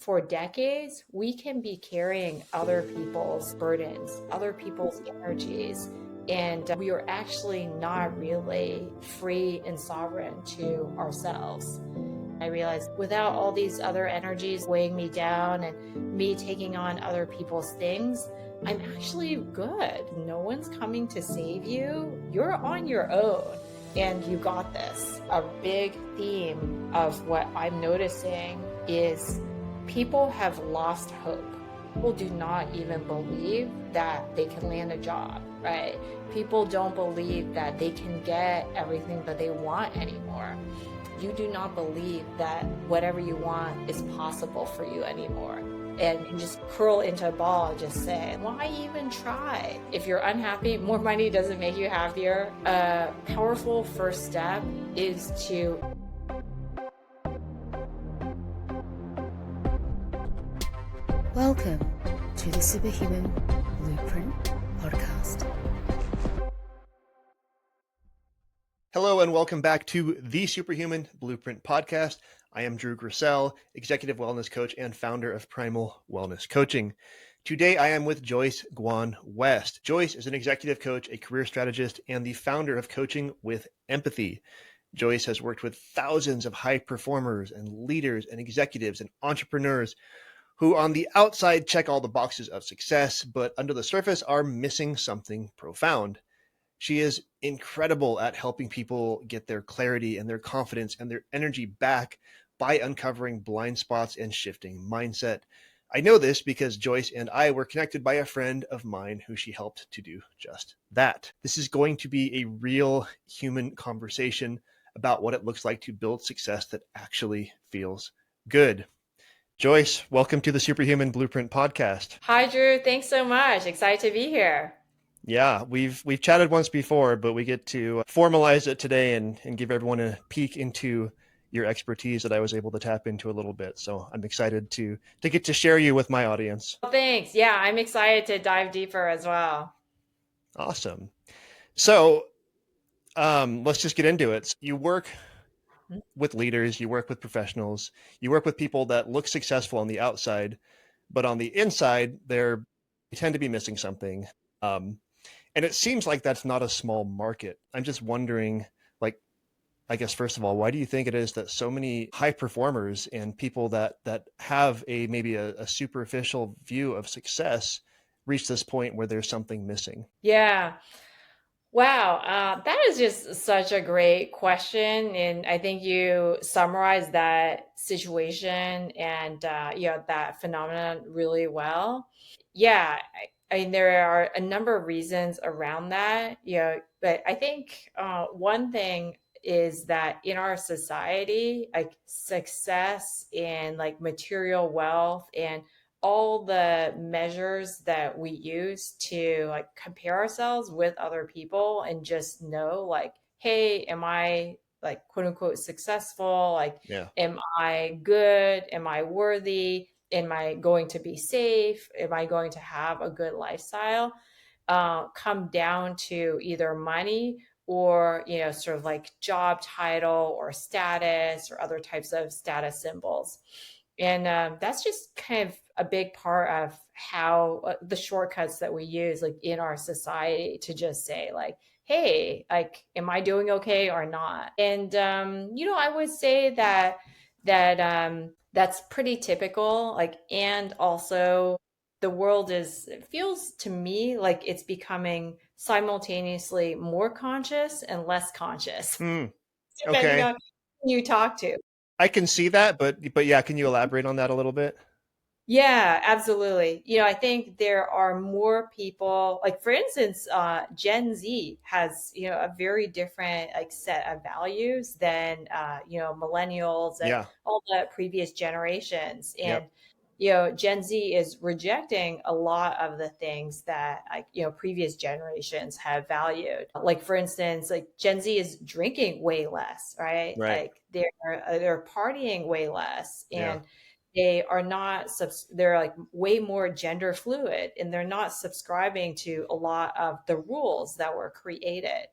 for decades, we can be carrying other people's burdens, other people's energies, and we are actually not really free and sovereign to ourselves. I realized without all these other energies weighing me down and me taking on other people's things, I'm actually good. No one's coming to save you. You're on your own and you got this. A big theme of what I'm noticing is people have lost hope. People do not even believe that they can land a job, right? People don't believe that they can get everything that they want anymore. You do not believe that whatever you want is possible for you anymore. And you just curl into a ball and just say, why even try? If you're unhappy, more money doesn't make you happier. A powerful first step is to Welcome to the Superhuman Blueprint Podcast. Hello and welcome back to the Superhuman Blueprint Podcast. I am Drew Griesel, Executive Wellness Coach and founder of Primal Wellness Coaching. Today I am with Joyce Guan West. Joyce is an executive coach, a career strategist, and the founder of Coaching with Empathy. Joyce has worked with thousands of high performers and leaders and executives and entrepreneurs who on the outside check all the boxes of success, but under the surface are missing something profound. She is incredible at helping people get their clarity and their confidence and their energy back by uncovering blind spots and shifting mindset. I know this because Joyce and I were connected by a friend of mine who she helped to do just that. This is going to be a real human conversation about what it looks like to build success that actually feels good. Joyce, welcome to the Superhuman Blueprint Podcast. Hi, Drew. Thanks so much. Excited to be here. Yeah, we've chatted once before, but we get to formalize it today and give everyone a peek into your expertise that I was able to tap into a little bit. So I'm excited to get to share you with my audience. Well, thanks. Yeah, I'm excited to dive deeper as well. Awesome. So let's just get into it. You work with leaders, you work with professionals, you work with people that look successful on the outside, but on the inside, they tend to be missing something. And it seems like that's not a small market. I'm just wondering, I guess, first of all, why do you think it is that so many high performers and people that have maybe a superficial view of success reach this point where there's something missing? Yeah. Wow. That is just such a great question. And I think you summarized that situation and that phenomenon really well. Yeah. I mean, there are a number of reasons around that, but I think one thing is that in our society, like success and like material wealth and all the measures that we use to like compare ourselves with other people and just know like, hey, am I like quote unquote successful? Like, Yeah. am I good? Am I worthy? Am I going to be safe? Am I going to have a good lifestyle? Come down to either money or, sort of like job title or status or other types of status symbols. And that's just kind of a big part of how the shortcuts that we use like in our society to just say like, hey, like, am I doing okay or not? And, I would say that that's pretty typical. Like, and also the world it feels to me like it's becoming simultaneously more conscious and less conscious, depending Okay. on who you talk to. I can see that, but yeah, can you elaborate on that a little bit? Yeah, absolutely. I think there are more people, like for instance, Gen Z has, a very different like set of values than, millennials and Yeah. all the previous generations. And, Yep. Gen Z is rejecting a lot of the things that like, previous generations have valued. Like for instance, like Gen Z is drinking way less, right? Right. Like they're partying way less. Yeah. And they are not, they're like way more gender fluid and they're not subscribing to a lot of the rules that were created.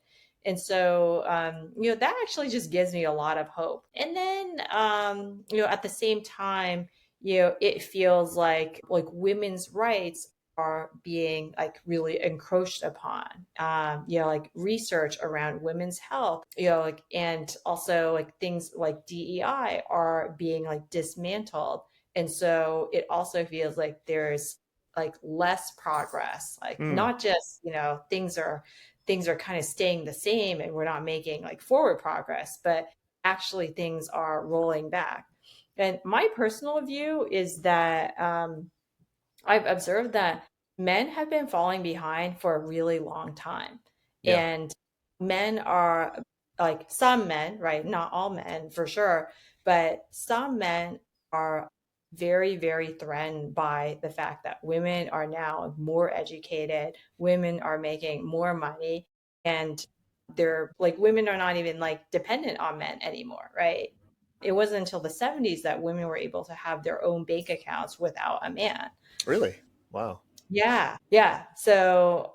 And so, that actually just gives me a lot of hope. And then, at the same time, it feels like women's rights are being like really encroached upon. Like research around women's health, and also like things like DEI are being like dismantled. And so it also feels like there's like less progress, like Mm, not just, things are kind of staying the same and we're not making like forward progress, but actually things are rolling back. And my personal view is that I've observed that men have been falling behind for a really long time. yeah. And men are like some men, right? Not all men for sure, but some men are very, very threatened by the fact that women are now more educated, women are making more money, and they're like, women are not even like dependent on men anymore, right? It wasn't until the 70s that women were able to have their own bank accounts without a man. Really? Wow. Yeah. Yeah. So,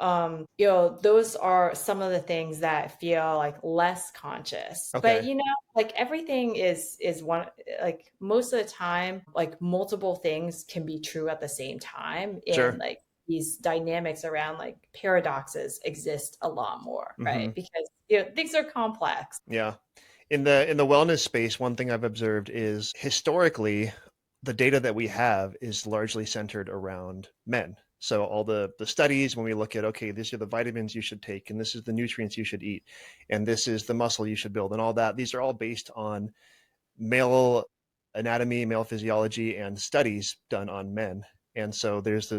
those are some of the things that feel like less conscious. But, Okay. like everything is one, like most of the time, like multiple things can be true at the same time. And Sure. like these dynamics around like paradoxes exist a lot more, Hmm. right? Because, things are complex. Yeah. In the wellness space, one thing I've observed is historically the data that we have is largely centered around men. So all the studies, when we look at, okay, these are the vitamins you should take, and this is the nutrients you should eat, and this is the muscle you should build, and all that, these are all based on male anatomy, male physiology, and studies done on men. And so there's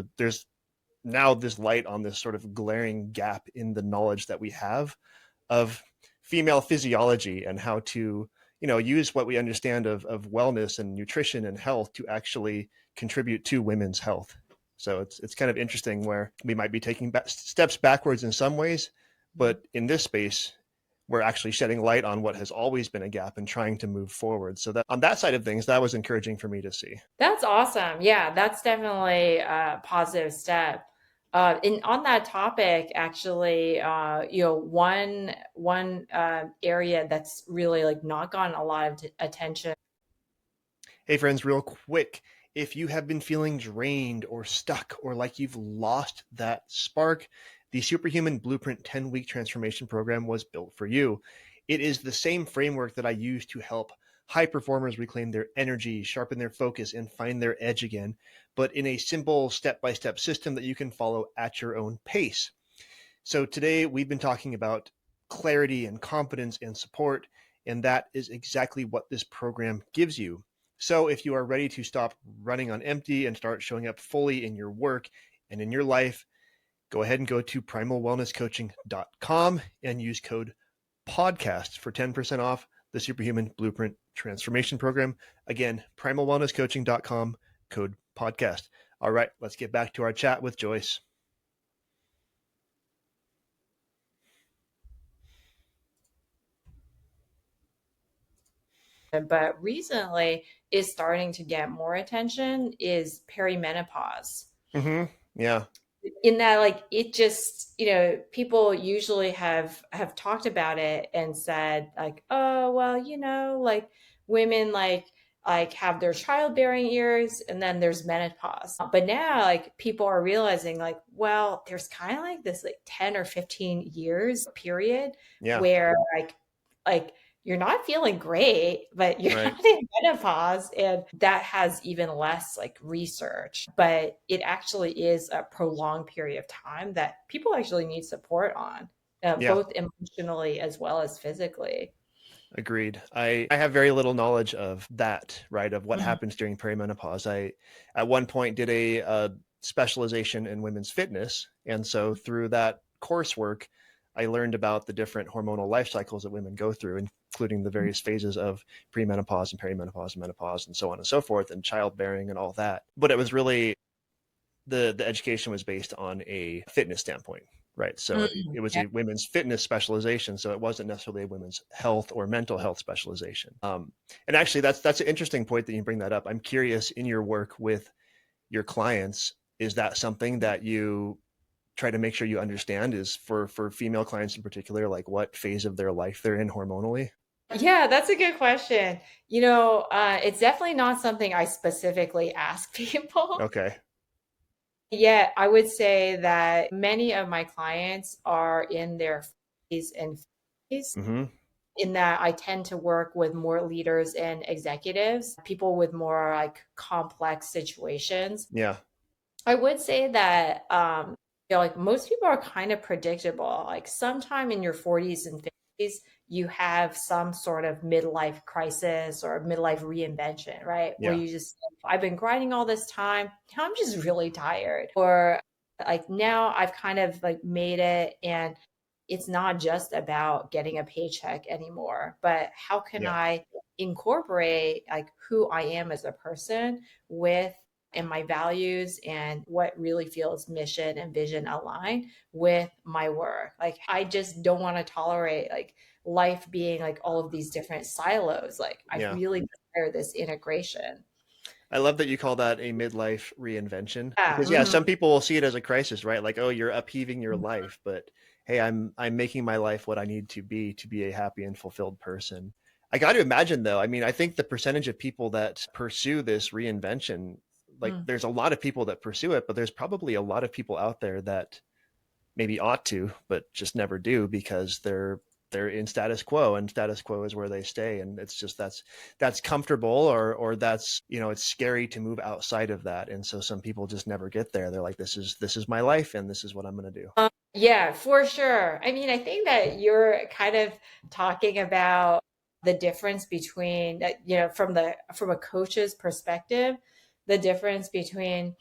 now this light on this sort of glaring gap in the knowledge that we have of female physiology and how to use what we understand of wellness and nutrition and health to actually contribute to women's health. So it's kind of interesting where we might be taking steps backwards in some ways, but in this space we're actually shedding light on what has always been a gap and trying to move forward. So that on that side of things, that was encouraging for me to see. That's awesome. Yeah, that's definitely a positive step. And on that topic, actually, one area that's really like not gotten a lot of attention. Hey friends, real quick, if you have been feeling drained or stuck or like you've lost that spark, the Superhuman Blueprint 10-week transformation program was built for you. It is the same framework that I use to help high performers reclaim their energy, sharpen their focus, and find their edge again, but in a simple step-by-step system that you can follow at your own pace. So today we've been talking about clarity and confidence and support, and that is exactly what this program gives you. So if you are ready to stop running on empty and start showing up fully in your work and in your life, go ahead and go to primalwellnesscoaching.com and use code podcast for 10% off the Superhuman Blueprint Transformation Program. Again, primalwellnesscoaching.com, code podcast. All right, let's get back to our chat with Joyce. But recently is starting to get more attention is perimenopause. Mm-hmm. Yeah. In that, like, it just, people usually have talked about it and said like, oh well, like women like have their childbearing years and then there's menopause. But now like people are realizing like, well, there's kind of like this like 10 or 15 years period Yeah. where like you're not feeling great, but you're Right. having menopause, and that has even less like research. But it actually is a prolonged period of time that people actually need support on, Yeah. both emotionally as well as physically. Agreed. I have very little knowledge of that, right? Of what Mhm. happens during perimenopause. I, at one point, did a specialization in women's fitness. And so through that coursework, I learned about the different hormonal life cycles that women go through, including the various phases of premenopause and perimenopause and menopause and so on and so forth, and childbearing and all that. But it was really the education was based on a fitness standpoint, right? So it was Yeah. a women's fitness specialization, so it wasn't necessarily a women's health or mental health specialization. And actually, that's an interesting point that you bring that up. I'm curious, in your work with your clients, is that something that you try to make sure you understand, is for female clients in particular, like what phase of their life they're in hormonally? Yeah, that's a good question. It's definitely not something I specifically ask people. Okay. Yeah, I would say that many of my clients are in their 40s and 50s, Hmm. in that I tend to work with more leaders and executives, people with more like complex situations. Yeah. I would say that like most people are kind of predictable. Like sometime in your 40s and 50s, you have some sort of midlife crisis or midlife reinvention, right? Where Yeah. you just, I've been grinding all this time. Now I'm just really tired. Or like now I've kind of like made it, and it's not just about getting a paycheck anymore, but how can Yeah. I incorporate like who I am as a person with and my values and what really feels mission and vision aligned with my work. Like I just don't want to tolerate like life being like all of these different silos. Like I Yeah. really desire this integration. I love that you call that a midlife reinvention Yeah. because yeah, some people will see it as a crisis, right? Like, oh, you're upheaving your life, but hey, I'm making my life what I need to be a happy and fulfilled person. I got to imagine though, I mean, I think the percentage of people that pursue this reinvention, like Mhm. there's a lot of people that pursue it, but there's probably a lot of people out there that maybe ought to, but just never do because they're in status quo, and status quo is where they stay. And it's just that's comfortable, or that's, it's scary to move outside of that. And so some people just never get there. They're like, this is my life and this is what I'm going to do. Yeah, for sure. I mean, I think that you're kind of talking about the difference between that, from a coach's perspective, the difference between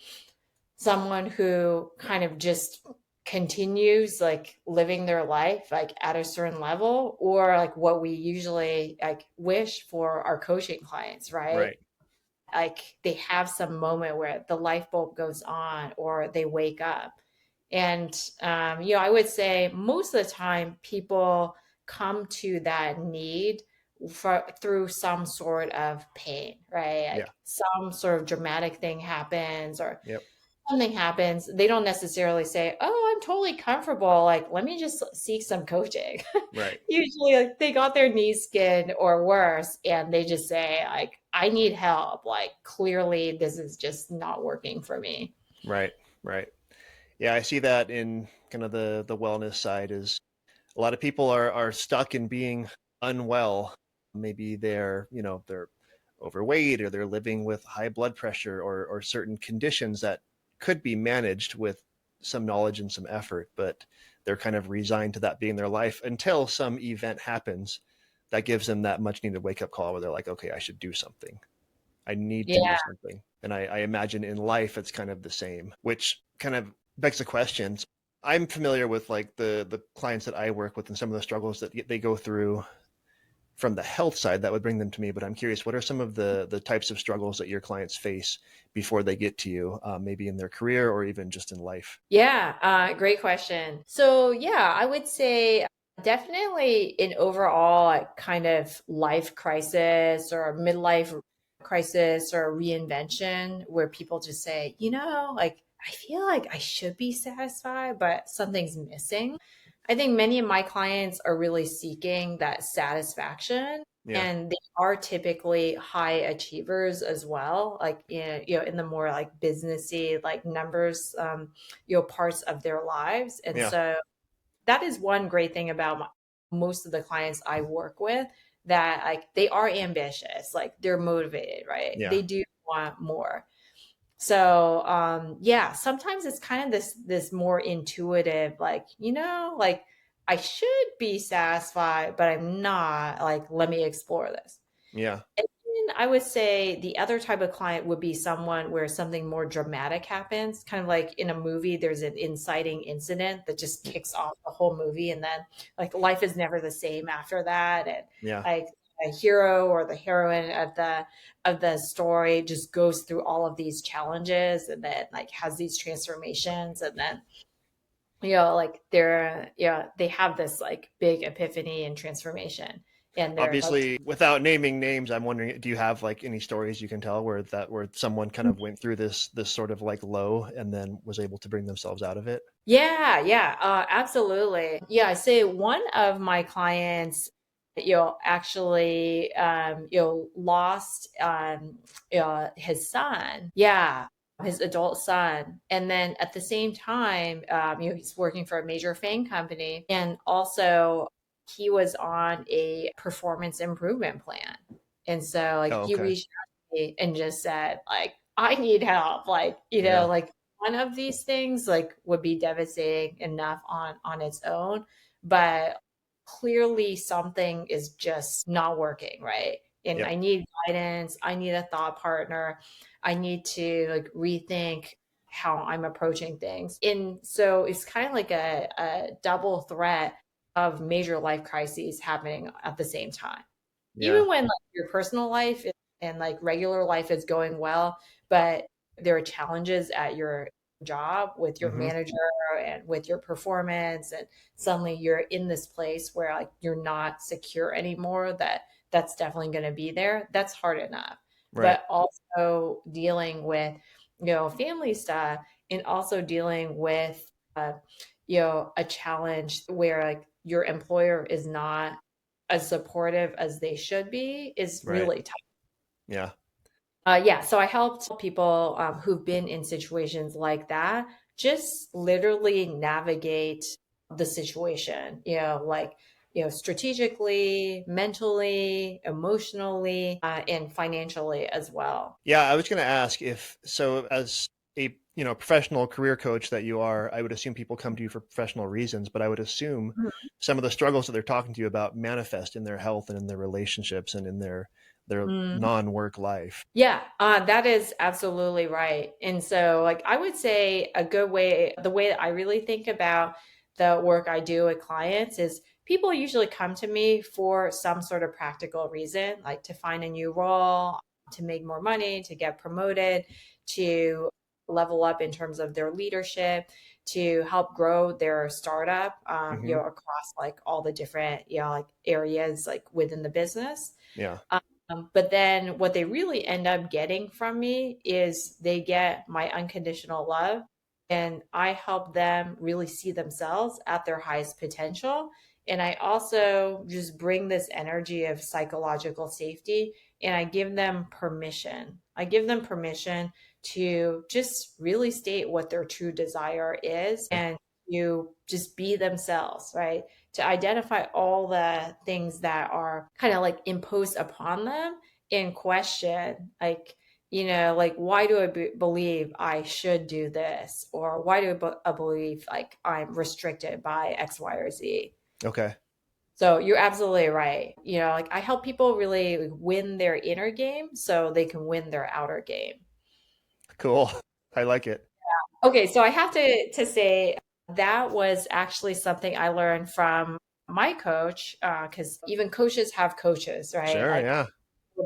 someone who kind of just continues like living their life like at a certain level, or like what we usually like wish for our coaching clients, right? Right. Like they have some moment where the light bulb goes on or they wake up. And I would say most of the time people come to that need through some sort of pain, right? Yeah. Like some sort of dramatic thing happens, or Yep. something happens, they don't necessarily say, "Oh, I'm totally comfortable. Like, let me just seek some coaching." Right. Usually, like they got their knee skinned or worse, and they just say, "Like, I need help. Like, clearly, this is just not working for me." Right. Right. Yeah, I see that in kind of the wellness side is a lot of people are stuck in being unwell. Maybe they're overweight, or they're living with high blood pressure, or certain conditions that could be managed with some knowledge and some effort, but they're kind of resigned to that being their life until some event happens that gives them that much needed wake up call where they're like, okay, I should do something. I need to do Yeah. something. And I imagine in life it's kind of the same, which kind of begs the question. I'm familiar with like the clients that I work with and some of the struggles that they go through from the health side that would bring them to me. But I'm curious, what are some of the types of struggles that your clients face before they get to you, maybe in their career or even just in life? Yeah, great question. So, yeah, I would say definitely an overall like, kind of life crisis or midlife crisis or reinvention where people just say, like, I feel like I should be satisfied, but something's missing. I think many of my clients are really seeking that satisfaction, Yeah. and they are typically high achievers as well, like in the more like businessy like numbers parts of their lives. And Yeah. so that is one great thing about most of the clients I work with, that like they are ambitious, like they're motivated, right? Yeah. They do want more. So yeah, sometimes it's kind of this more intuitive, like, like I should be satisfied, but I'm not. Like, let me explore this. Yeah. And then I would say the other type of client would be someone where something more dramatic happens, kind of like in a movie, there's an inciting incident that just kicks off the whole movie. And then like life is never the same after that. And Yeah. like a hero or the heroine of the story just goes through all of these challenges and then like has these transformations. And then like they have this like big epiphany and transformation, and they're like, Obviously, without naming names, I'm wondering, do you have like any stories you can tell where someone kind of went through this sort of like low and then was able to bring themselves out of it? yeah, yeah, absolutely. Yeah, I say one of my clients. actually, lost his son. Yeah, his adult son. And then at the same time, he's working for a major FANG company. And also, he was on a performance improvement plan. And so, like, Oh, he okay. reached out to me and just said, like, I need help. Like, Yeah. like one of these things, like, would be devastating enough on its own. But clearly something is just not working, right? And Yep. I need guidance. I need a thought partner. I need to like rethink how I'm approaching things. And so it's kind of like a double threat of major life crises happening at the same time. Yeah. Even when like your personal life and like regular life is going well, but there are challenges at your job with your Hmm. manager and with your performance, and suddenly you're in this place where like you're not secure anymore, that's definitely going to be there. That's hard enough. Right. But also dealing with, family stuff, and also dealing with a challenge where like your employer is not as supportive as they should be is Right. really tough. Yeah. Yeah, so I helped people who've been in situations like that just literally navigate the situation, like, strategically, mentally, emotionally, and financially as well. Yeah. I was going to ask if so, as a professional career coach that you are, I would assume people come to you for professional reasons, but I would assume some of the struggles that they're talking to you about manifest in their health and in their relationships and in their Mhm. non-work life. Yeah, that is absolutely right. And so, like, I would say a good way, the way that I really think about the work I do with clients is people usually come to me for some sort of practical reason, like to find a new role, to make more money, to get promoted, to level up in terms of their leadership, to help grow their startup, Hmm. across like all the different, like areas like within the business. Yeah. But then what they really end up getting from me is they get my unconditional love, and I help them really see themselves at their highest potential. And I also just bring this energy of psychological safety, and I give them permission. I give them permission to just really state what their true desire is Okay. and to just be themselves, right? To identify all the things that are kind of like imposed upon them and question, like, like, why do believe I should do this? Or why do I believe like I'm restricted by X, Y, or Z? Okay. So you're absolutely right. Like I help people really win their inner game so they can win their outer game. Cool. I like it. Okay, so I have to say that was actually something I learned from my coach, because even coaches have coaches, right? Sure. Like Yeah.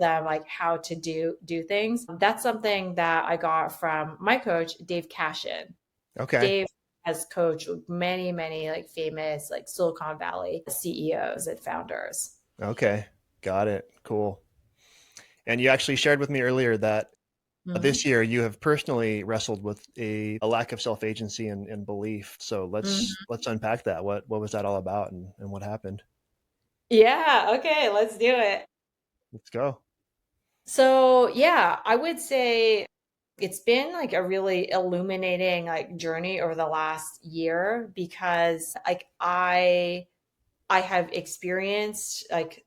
them like how to do things. That's something that I got from my coach, Dave Cashin. Okay. Dave has coached many, many like famous like Silicon Valley CEOs and founders. Okay. Got it. Cool. And you actually shared with me earlier that this Mhm. year you have personally wrestled with a lack of self-agency and belief. So Mhm. let's unpack that. What was that all about and what happened? Yeah, okay, let's do it. Let's go. So, yeah, I would say it's been like a really illuminating like journey over the last year because like I have experienced like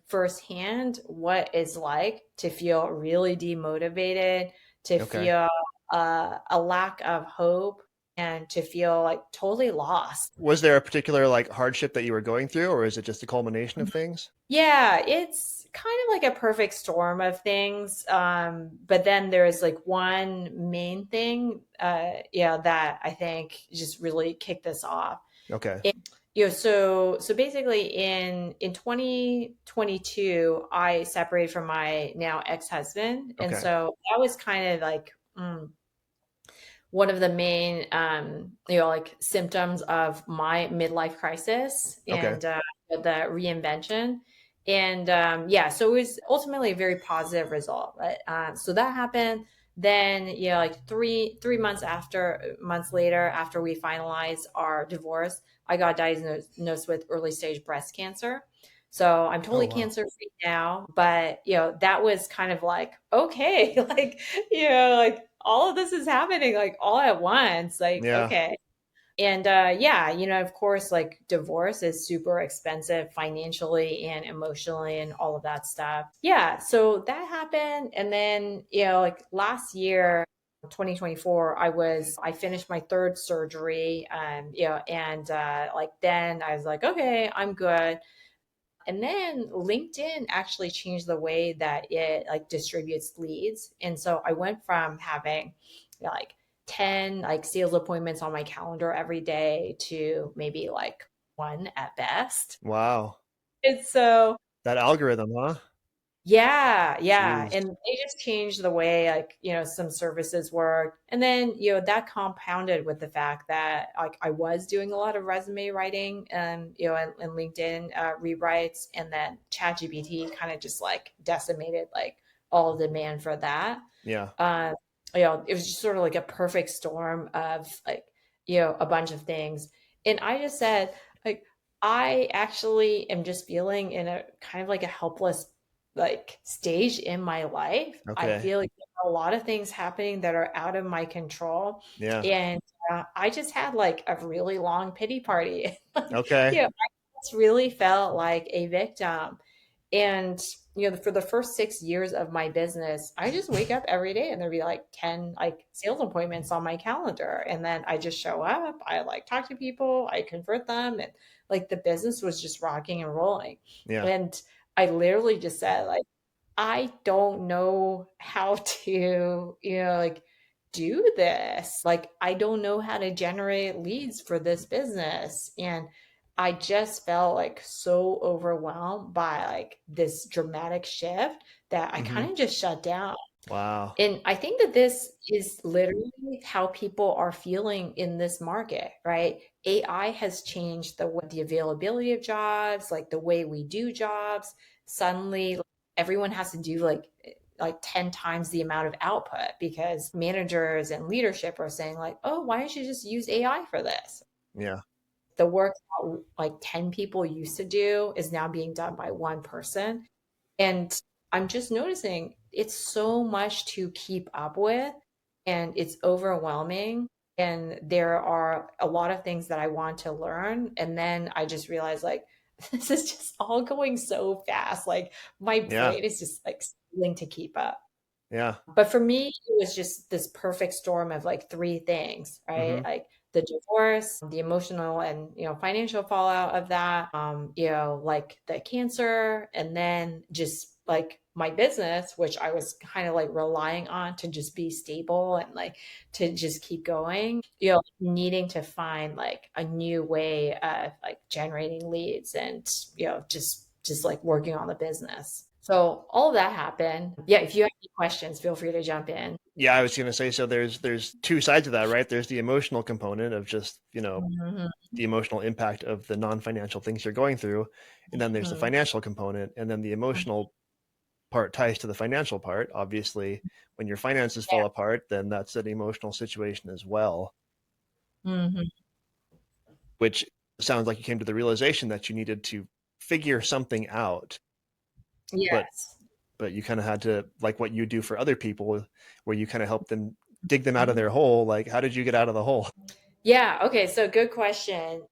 firsthand what it's like to feel really demotivated, to Okay. feel a lack of hope, and to feel like totally lost. Was there a particular like hardship that you were going through, or is it just a culmination of things? Yeah, it's kind of like a perfect storm of things. But then there's like one main thing, that I think just really kicked this off. Okay. So basically in 2022, I separated from my now ex-husband. And Okay. so that was kind of like one of the main like symptoms of my midlife crisis Okay. and the reinvention. And yeah, so it was ultimately a very positive result, right? So that happened. Then, like months later, after we finalized our divorce, I got diagnosed with early stage breast cancer. So I'm Oh, totally wow. cancer free now, but that was kind of like, okay, like, like all of this is happening like all at once. Like, Yeah. okay. And yeah, of course, like divorce is super expensive financially and emotionally and all of that stuff. Yeah, so that happened. And then, like last year, 2024, I finished my third surgery. And like then I was like, okay, I'm good. And then LinkedIn actually changed the way that it like distributes leads. And so I went from having like 10 like sales appointments on my calendar every day to maybe like one at best. Wow. And so That algorithm, huh? yeah, yeah. Jeez. And they just changed the way like, some services work. And then, that compounded with the fact that like I was doing a lot of resume writing and LinkedIn rewrites, and then ChatGPT kind of just like decimated like all demand for that. Yeah. Uh, it was just sort of like a perfect storm of like, a bunch of things. And I just said, like, I actually am just feeling in a kind of like a helpless like stage in my life. I Okay. feel like there are a lot of things happening that are out of my control. Yeah. And I just had like a really long pity party. Like, Okay. I just really felt like a victim. And, for the first 6 years of my business, I just wake up every day and there'd be like 10 like sales appointments on my calendar. And then I just show up, I like talk to people, I convert them, and like the business was just rocking and rolling. Yeah. And I literally just said, like, I don't know how to, like do this. Like, I don't know how to generate leads for this business. And I just felt like so overwhelmed by like this dramatic shift that I Hmm. kind of just shut down. Wow. And I think that this is literally how people are feeling in this market, right? AI has changed the availability of jobs, like the way we do jobs. Suddenly, everyone has to do like 10 times the amount of output because managers and leadership are saying like, "Oh, why don't you just use AI for this?" Yeah. The work that like 10 people used to do is now being done by one person. And I'm just noticing it's so much to keep up with, and it's overwhelming. And there are a lot of things that I want to learn. And then I just realized like, this is just all going so fast. Like my Yeah. brain is just like struggling to keep up. Yeah. But for me, it was just this perfect storm of like three things, right? Hmm. Like the divorce, the emotional and financial fallout of that, like the cancer, and then just like my business, which I was kind of like relying on to just be stable and like to just keep going, needing to find like a new way of like generating leads and just like working on the business. So all of that happened. Yeah, if you have any questions, feel free to jump in. Yeah, I was gonna say, so there's two sides of that, right? There's the emotional component of just, Mhm, the emotional impact of the non-financial things you're going through, and then there's the mhm, financial component, and then the emotional part ties to the financial part. Obviously, when your finances yeah, fall apart, then that's an emotional situation as well, mhm. which sounds like you came to the realization that you needed to figure something out, but Yes. you kind of had to, like what you do for other people, where you kind of help them dig them out of Mhm. their hole. Like, how did you get out of the hole? Yeah, okay, so good question.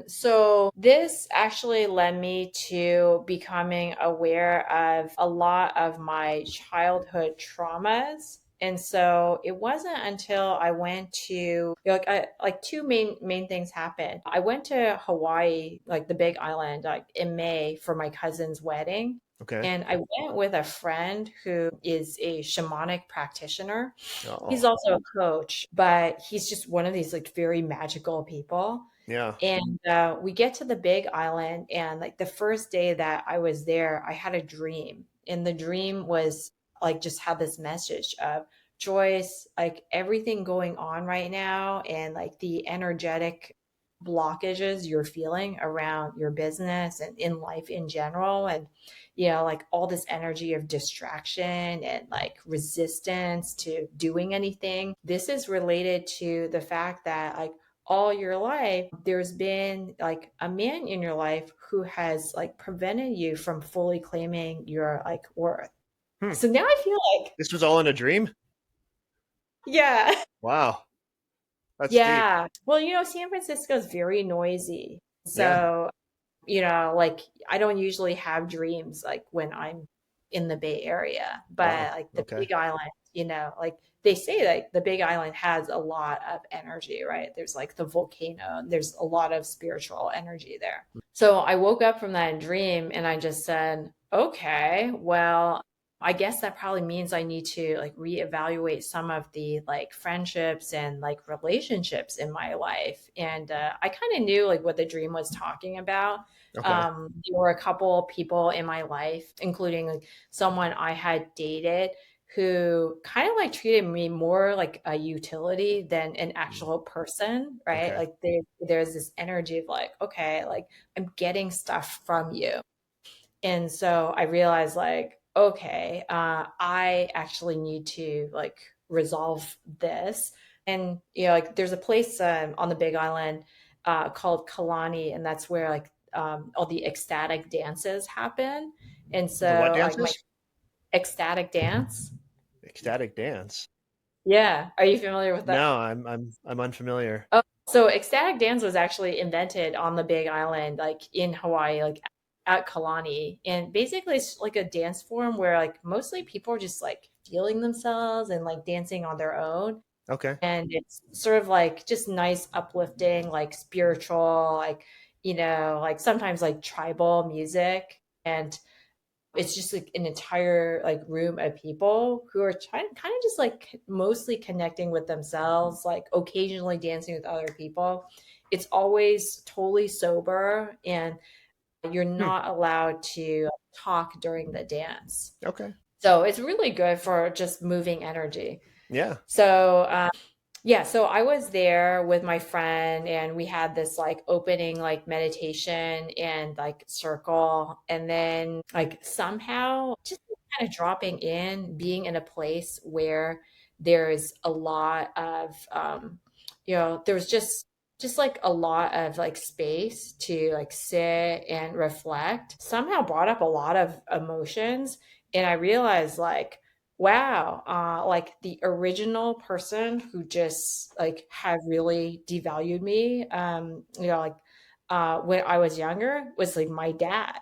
So this actually led me to becoming aware of a lot of my childhood traumas. And so it wasn't until I went to like two main things happened. I went to Hawaii, like the Big Island, like in May for my cousin's wedding. Okay. And I went with a friend who is a shamanic practitioner. He's Oh, also a coach, but he's just one of these like very magical people. yeah. And we get to the Big Island, and like the first day that I was there, I had a dream. And the dream was like just had this message of Joyce, like everything going on right now, and like the energetic blockages you're feeling around your business and in life in general. And, like all this energy of distraction and like resistance to doing anything. This is related to the fact that like all your life, there's been like a man in your life who has like prevented you from fully claiming your like worth. Hmm. So now I feel like, This was all in a dream? yeah, Wow. That's deep. yeah. Well, San Francisco is very noisy. Yeah. So, like I don't usually have dreams like when I'm in the Bay Area, Wow. but like the Okay. Big Island, like they say that the Big Island has a lot of energy, right? There's like the volcano, there's a lot of spiritual energy there. So I woke up from that dream and I just said, okay, well, I guess that probably means I need to like reevaluate some of the like friendships and like relationships in my life. And I kind of knew like what the dream was talking about. Okay. There were a couple people in my life, including like someone I had dated who kind of like treated me more like a utility than an actual person, right? Okay. Like there's this energy of like, okay, like I'm getting stuff from you. And so I realized like, okay, I actually need to like resolve this. And like there's a place on the Big Island called Kalani, and that's where like all the ecstatic dances happen. And The what so like my dances? ecstatic dance. Ecstatic dance. Yeah, are you familiar with that? No, I'm unfamiliar. Oh, so ecstatic dance was actually invented on the Big Island, like in Hawaii, like at Kalani. And basically it's like a dance form where like mostly people are just like feeling themselves and like dancing on their own. Okay. And it's sort of like just nice, uplifting, like spiritual, like, like sometimes like tribal music. And it's just like an entire like room of people who are trying kind of just like mostly connecting with themselves, like occasionally dancing with other people. It's always totally sober and you're Hmm. not allowed to talk during the dance. Okay. So it's really good for just moving energy. Yeah. So yeah, so I was there with my friend and we had this like opening like meditation and like circle. And then like somehow just kind of dropping in, being in a place where there's a lot of there's just like a lot of like space to like sit and reflect. Somehow brought up a lot of emotions. And I realized like wow, like the original person who just like had really devalued me, like when I was younger was like my dad,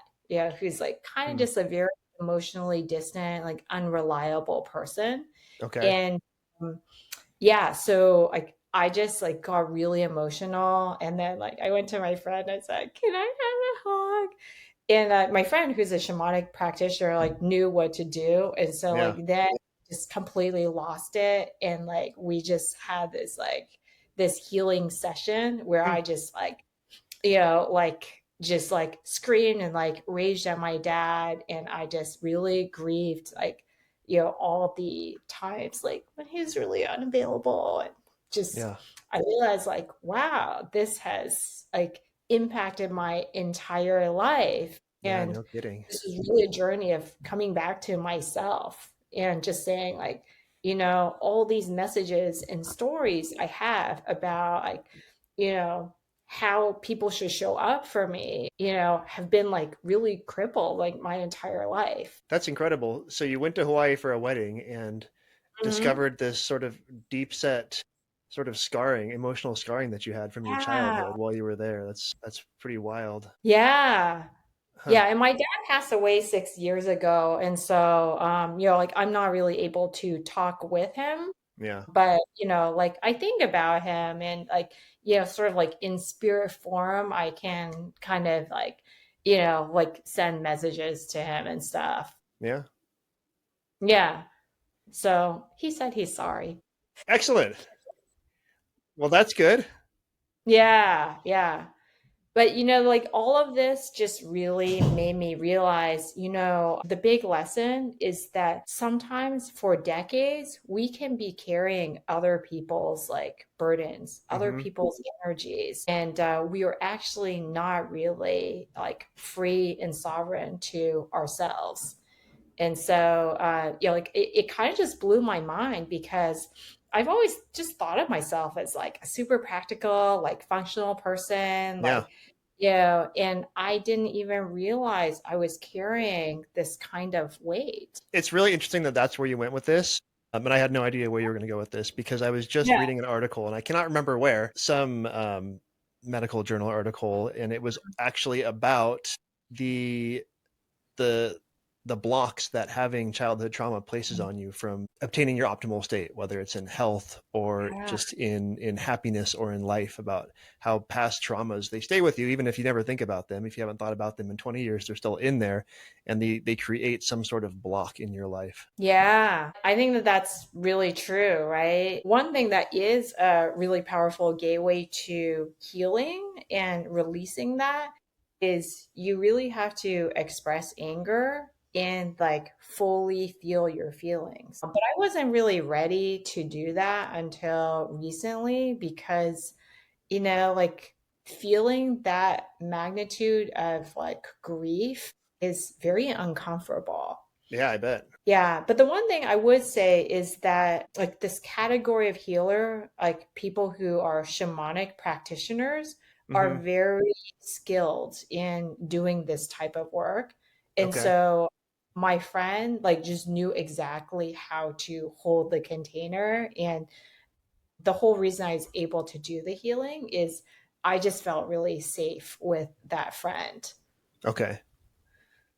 who's like kind of Hmm. just a very emotionally distant, like unreliable person. Okay. And um, yeah, so like I just like got really emotional, and then like I went to my friend. I said, "Can I have a hug?" And my friend, who's a shamanic practitioner, like knew what to do, and so Yeah. like then just completely lost it, and like we just had this healing session where Hmm. I just like like just like screamed and like raged at my dad. And I just really grieved, like, all the times like when he was really unavailable. And just, Yeah. I realized like, wow, this has like impacted my entire life. Yeah. And No kidding. this is really a journey of coming back to myself and just saying like, all these messages and stories I have about like, you know, how people should show up for me, have been like really crippled like my entire life. That's incredible. So you went to Hawaii for a wedding and Mhm. discovered this sort of deep set sort of scarring, emotional scarring that you had from your Yeah. childhood while you were there. That's pretty wild. Yeah. Huh. Yeah. And my dad passed away 6 years ago. And so, like I'm not really able to talk with him, Yeah. but, like I think about him and like, sort of like in spirit form, I can kind of like, like send messages to him and stuff. Yeah. Yeah. So he said he's sorry. Excellent. Well, that's good. Yeah, yeah. But like all of this just really made me realize, the big lesson is that sometimes for decades we can be carrying other people's like burdens, other Hmm. people's energies, and we are actually not really like free and sovereign to ourselves. And so, like it kind of just blew my mind because I've always just thought of myself as like a super practical, like functional person, Yeah. like, and I didn't even realize I was carrying this kind of weight. It's really interesting that that's where you went with this. And I had no idea where you were going to go with this because I was just Yeah. reading an article and I cannot remember where, some medical journal article, and it was actually about the the the blocks that having childhood trauma places on you from obtaining your optimal state, whether it's in health or Yeah. just in happiness or in life, about how past traumas, they stay with you even if you never think about them. If you haven't thought about them in 20 years, they're still in there, and they create some sort of block in your life. Yeah, I think that that's really true, right? One thing that is a really powerful gateway to healing and releasing that is you really have to express anger and like fully feel your feelings. But I wasn't really ready to do that until recently because, like feeling that magnitude of like grief is very uncomfortable. Yeah, I bet. Yeah, but the one thing I would say is that like this category of healer, like people who are shamanic practitioners are Hmm. very skilled in doing this type of work. And Okay. so my friend like just knew exactly how to hold the container. And the whole reason I was able to do the healing is I just felt really safe with that friend. Okay.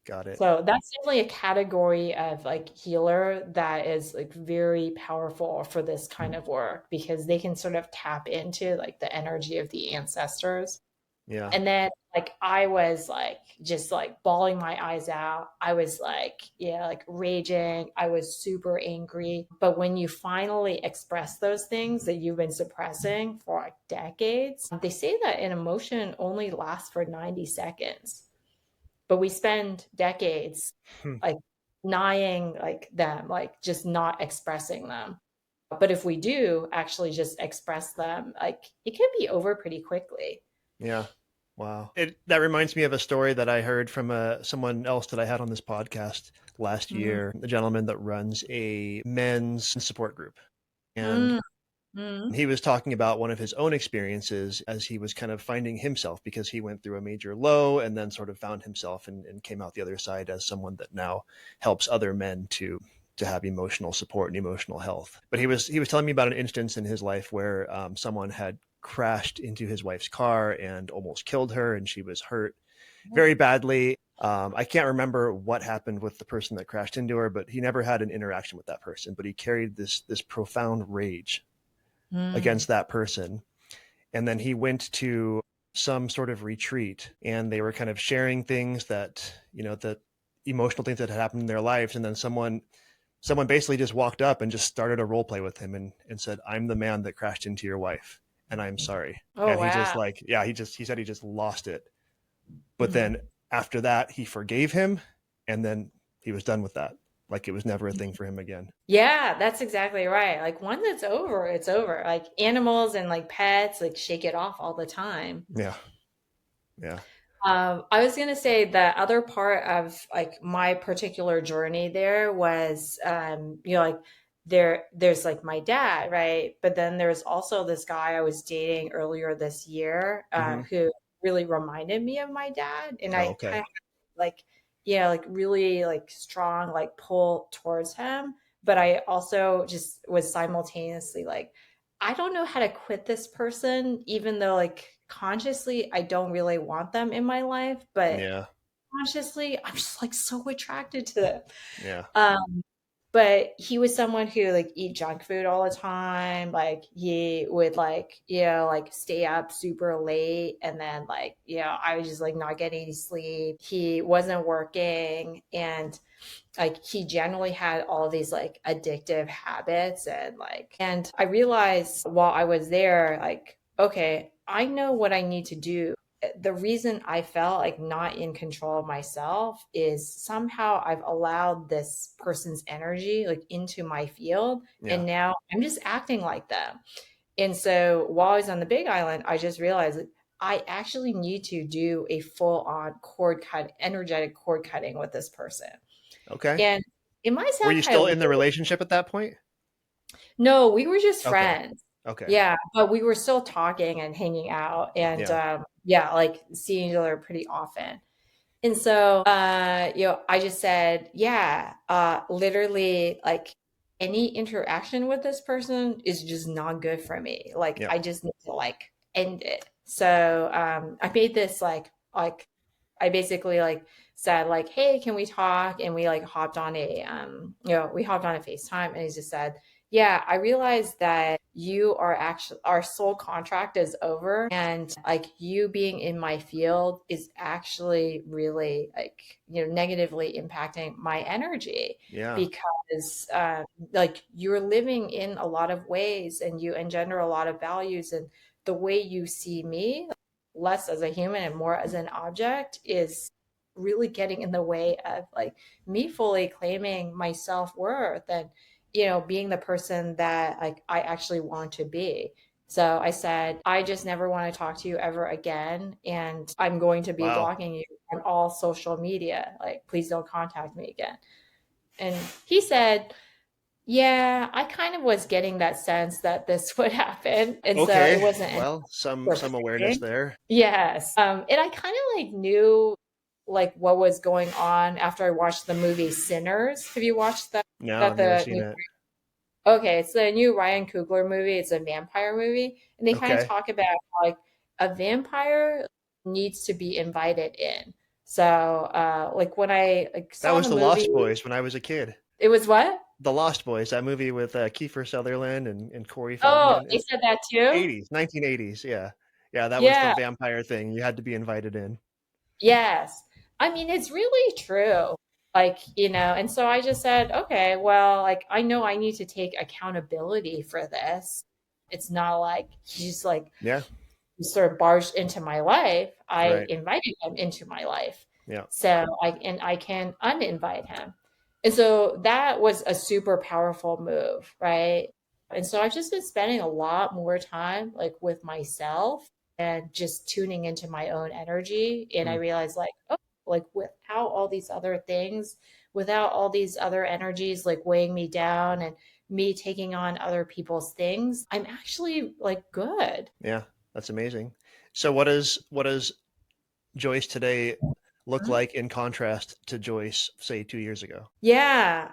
Got it. So that's definitely a category of like healer that is like very powerful for this kind of work because they can sort of tap into like the energy of the ancestors. Yeah. And then like I was like just like bawling my eyes out. I was like, yeah, like raging. I was super angry. But when you finally express those things that you've been suppressing for like decades, they say that an emotion only lasts for 90 seconds, but we spend decades Hmm. like denying like them, like just not expressing them. But if we do actually just express them, like it can be over pretty quickly. Yeah. Wow. That reminds me of a story that I heard from someone else that I had on this podcast last Mm, year, a gentleman that runs a men's support group. And mm, mm. he was talking about one of his own experiences as he was kind of finding himself, because he went through a major low and then sort of found himself and came out the other side as someone that now helps other men to have emotional support and emotional health. But he was telling me about an instance in his life where someone had crashed into his wife's car and almost killed her, and she was hurt very badly. I can't remember what happened with the person that crashed into her, but he never had an interaction with that person. But he carried this profound rage Mm. against that person. And then he went to some sort of retreat, and they were kind of sharing things that, that emotional things that had happened in their lives. And then someone basically just walked up and just started a role play with him and said, "I'm the man that crashed into your wife and I'm sorry." Oh, And he just wow. like, yeah, he said he just lost it. But Mhm. then after that, he forgave him, and then he was done with that. Like it was never a thing for him again. Yeah, that's exactly right. Like once it's over, it's over. Like animals and like pets, like shake it off all the time. Yeah. Yeah. I was gonna say the other part of like my particular journey there was, like there's like my dad, right? But then there's also this guy I was dating earlier this year, Hmm. who really reminded me of my dad, and Oh, I kind okay. of like, yeah, like really like strong like pull towards him. But I also just was simultaneously like, I don't know how to quit this person, even though like consciously I don't really want them in my life, but Yeah. consciously I'm just like so attracted to them. Yeah. But he was someone who like eat junk food all the time. Like he would like, like stay up super late, and then like, I was just like not getting any sleep. He wasn't working, and like he generally had all of these like addictive habits, and I realized while I was there, like, okay, I know what I need to do. The reason I felt like not in control of myself is somehow I've allowed this person's energy like into my field, Yeah. and now I'm just acting like them. And so while I was on the big island, I just realized that I actually need to do a full on cord cut, energetic cord cutting with this person. Okay. And it might Were sound you kind of still in the weird. relationship at that point? No, we were just Okay. friends. Okay. Yeah, but we were still talking and hanging out and Yeah. yeah, like seeing each other pretty often. And so I just said, yeah, literally like any interaction with this person is just not good for me. Like Yeah. I just need to like end it. So I made this like I basically like said like, hey, can we talk? And we like hopped on we hopped on a FaceTime and he just said, yeah, I realized that you are actually our soul contract is over and like you being in my field is actually really like, negatively impacting my energy Yeah. because like you're living in a lot of ways and you engender a lot of values and the way you see me less as a human and more as an object is really getting in the way of like me fully claiming my self-worth and being the person that like I actually want to be. So I said, I just never want to talk to you ever again and I'm going to be Wow. blocking you on all social media. Like please don't contact me again. And he said, yeah, I kind of was getting that sense that this would happen. And so it Okay. wasn't any Well, some awareness thing. there. Yes. And I kind of like knew like what was going on after I watched the movie Sinners. Have you watched that? No, That I've never the seen new it. Okay, it's the new Ryan Coogler movie. It's a vampire movie, and they kind of Okay. talk about how, like a vampire needs to be invited in. So, like when I like That saw was the The movie, Lost Boys when I was a kid. it was what? The Lost Boys, that movie with Kiefer Sutherland and Corey Oh, Feldman. they said that too. 80s, 1980s. Yeah. Yeah, that was the Yeah. vampire thing. You had to be invited in. Yes. I mean, it's really true. Like, and so I just said, okay, well, like I know I need to take accountability for this. It's not like he's like Yeah. sort of barged into my life. I Right. invited him into my life. Yeah. So I can uninvite him. And so that was a super powerful move, right? And so I've just been spending a lot more time like with myself and just tuning into my own energy. And I Mm. realized like, oh, like without all these other things, without all these other energies like weighing me down and me taking on other people's things, I'm actually like good. Yeah. That's amazing. So what does Joyce today look like in contrast to Joyce, say, 2 years ago? Yeah.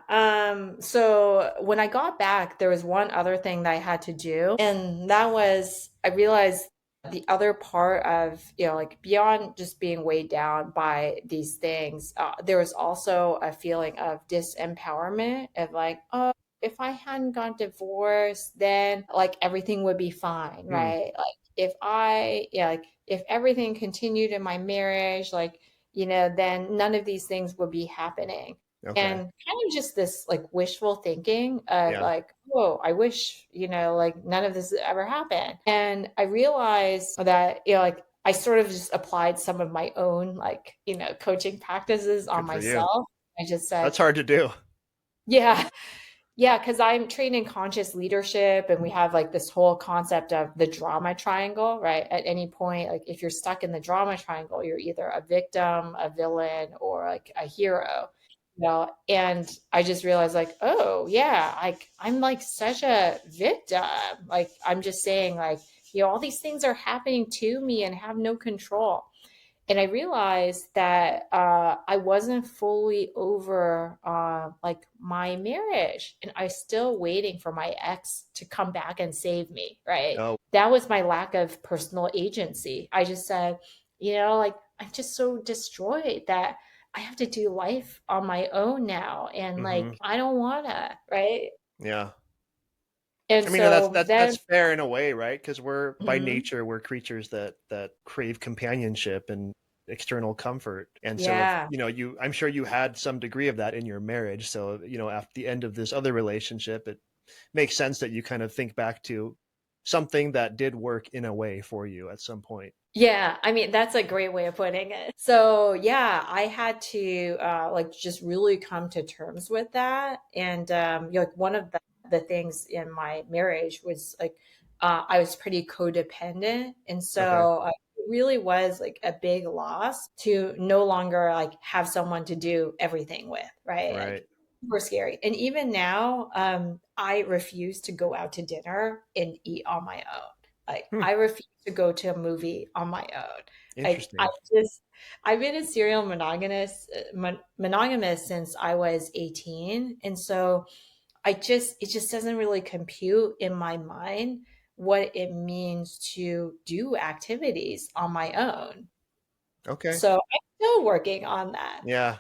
So when I got back, there was one other thing that I had to do, and that was I realized the other part of, like beyond just being weighed down by these things, there was also a feeling of disempowerment of like, oh, if I hadn't got divorced, then like everything would be fine, Mm. right? Like if like if everything continued in my marriage, like then none of these things would be happening. Okay. And kind of just this like wishful thinking of Yeah. like, oh, I wish, like none of this ever happened. And I realized that, like I sort of just applied some of my own like, coaching practices on Good for you. myself. I just said, That's hard to do. yeah, yeah, because I'm trained in conscious leadership, and we have like this whole concept of the drama triangle, right? At any point, like if you're stuck in the drama triangle, you're either a victim, a villain, or like a hero. And I just realized like, oh yeah, like I'm like such a victim. Like I'm just saying like, all these things are happening to me and have no control. And I realized that I wasn't fully over like my marriage, and I still waiting for my ex to come back and save me. Right? Oh. That was my lack of personal agency. I just said, like I'm just so destroyed that I have to do life on my own now, and Hmm. like I don't wanna. Right? Yeah. And I mean, that's so that's then, that's fair in a way, right? Because we're by mhm, nature we're creatures that crave companionship and external comfort. And so if yeah. I'm sure you had some degree of that in your marriage. So, after the end of this other relationship, it makes sense that you kind of think back to something that did work in a way for you at some point. Yeah, I mean, that's a great way of putting it. So, yeah, I had to like just really come to terms with that. And like one of the things in my marriage was like I was pretty codependent. And Okay. so it really was like a big loss to no longer like have someone to do everything with, right? Like Right. super scary. And even now, I refuse to go out to dinner and eat on my own. Like Hmm, I refuse to go to a movie on my own. Like interesting. I've been a serial monogamous since I was 18. And so it just doesn't really compute in my mind what it means to do activities on my own. Okay. So I'm still working on that. Yeah.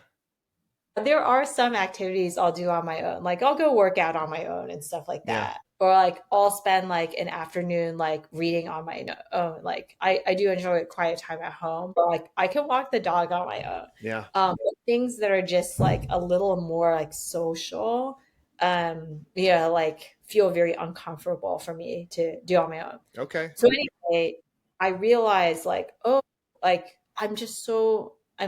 There are some activities I'll do on my own. Like I'll go work out on my own and stuff like Yeah. that. Or like I'll spend like an afternoon like reading on my own. Like I do enjoy quiet time at home. Or like I can walk the dog on my own. Yeah. But things that are just like a little more like social, yeah, like feel very uncomfortable for me to do on my own. Okay. So anyway, I realized like, oh, like I'm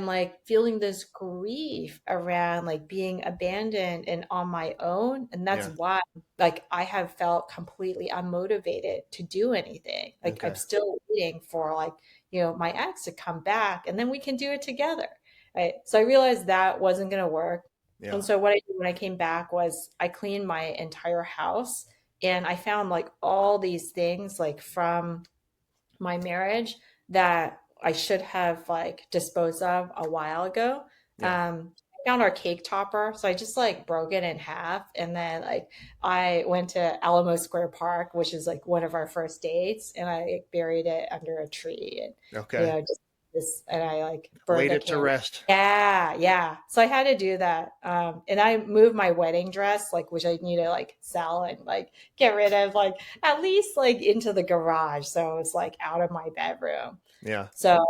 like feeling this grief around like being abandoned and on my own. And that's Yeah. why like I have felt completely unmotivated to do anything. Like I'm Okay. still waiting for like, my ex to come back and then we can do it together. Right. So I realized that wasn't gonna work. Yeah. And so what I did when I came back was I cleaned my entire house and I found like all these things like from my marriage that I should have like disposed of a while ago. Yeah. I found our cake topper, so I just like broke it in half, and then like I went to Alamo Square Park, which is like one of our first dates, and I like, buried it under a tree, and Okay. just this, and I like burned Laid a it to candle. rest. Yeah, yeah. So I had to do that, and I moved my wedding dress, like which I need to like sell and like get rid of, like at least like into the garage. So it's like out of my bedroom. Yeah. So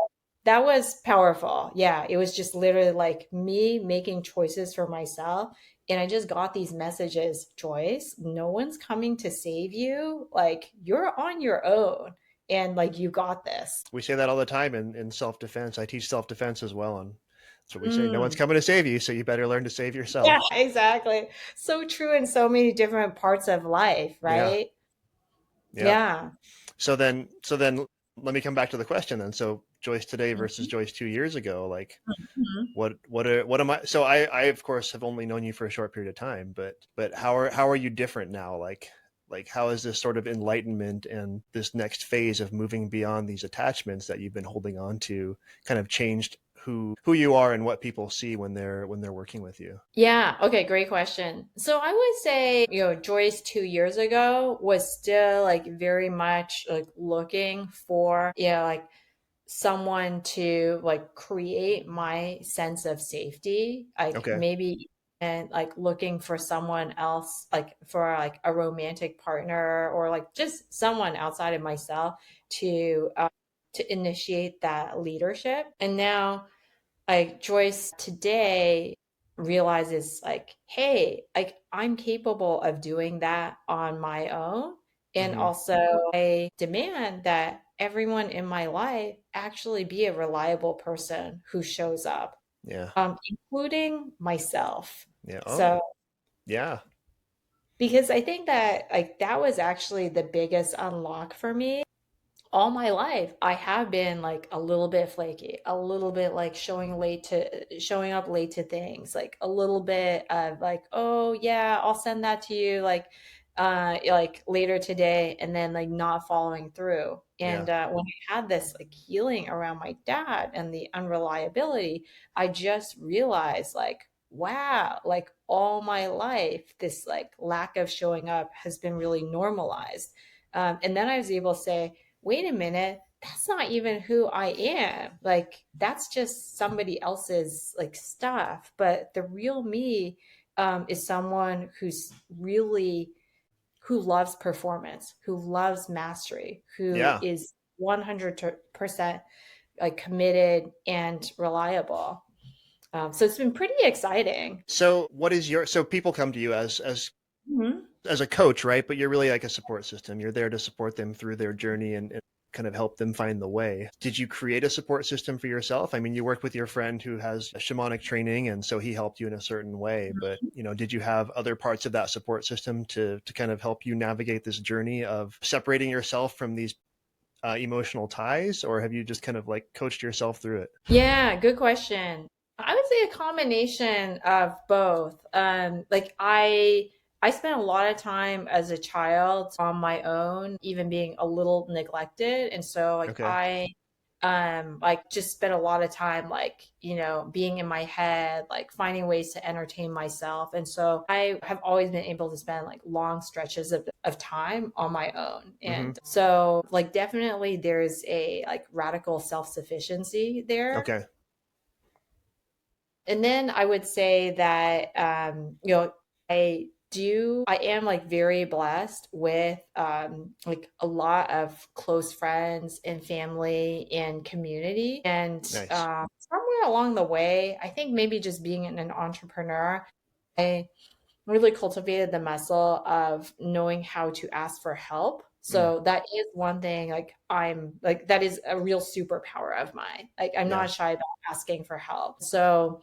that was powerful. Yeah. It was just literally like me making choices for myself. And I just got these messages, Joyce, no one's coming to save you. Like you're on your own and like you got this. We say that all the time in self-defense. I teach self-defense as well. And that's what we say. No one's Mm. coming to save you, so you better learn to save yourself. Yeah, exactly. So true in so many different parts of life, Yeah. right? Yeah. Yeah. So then let me come back to the question then. So Joyce today versus Mhm. Joyce 2 years ago, like Mhm. what am I, so I of course have only known you for a short period of time, but how are you different now? Like how is this sort of enlightenment and this next phase of moving beyond these attachments that you've been holding on to kind of changed who you are and what people see when they're working with you? Yeah. Okay. Great question. So I would say, Joyce 2 years ago was still like very much like looking for, like someone to like create my sense of safety, like Okay. maybe and like looking for someone else, like for like a romantic partner or like just someone outside of myself to initiate that leadership. And now like Joyce today realizes like, hey, like I'm capable of doing that on my own. And Hmm. also I demand that everyone in my life actually be a reliable person who shows up, Yeah. including myself. Yeah. Oh, So yeah. because I think that like that was actually the biggest unlock for me all my life. I have been like a little bit flaky, a little bit like showing up late to things, like a little bit of like, oh yeah, I'll send that to you like later today, and then like not following through. Yeah. And when I had this like healing around my dad and the unreliability, I just realized like, wow, like all my life, this like lack of showing up has been really normalized. And then I was able to say, wait a minute, that's not even who I am. Like that's just somebody else's like stuff. But the real me is someone who loves performance, who loves mastery, who Yeah. is 100% like committed and reliable. So it's been pretty exciting. So what is your, so people come to you Mhm. as a coach, right? But you're really like a support system. You're there to support them through their journey and kind of help them find the way. Did you create a support system for yourself? I mean, you worked with your friend who has a shamanic training, and so he helped you in a certain way. But did you have other parts of that support system to kind of help you navigate this journey of separating yourself from these emotional ties, or have you just kind of like coached yourself through it? Yeah, good question. I would say a combination of both. Like I spent a lot of time as a child on my own, even being a little neglected. And so like Okay. I like just spent a lot of time like, being in my head, like finding ways to entertain myself. And so I have always been able to spend like long stretches of time on my own. Hmm. And so like definitely there's a like radical self-sufficiency there. Okay. And then I would say that, I am like very blessed with like a lot of close friends and family and community. And Nice. somewhere along the way, I think maybe just being an entrepreneur, I really cultivated the muscle of knowing how to ask for help. Mm. So that is one thing like I'm like that is a real superpower of mine. Like I'm Yeah. not shy about asking for help. So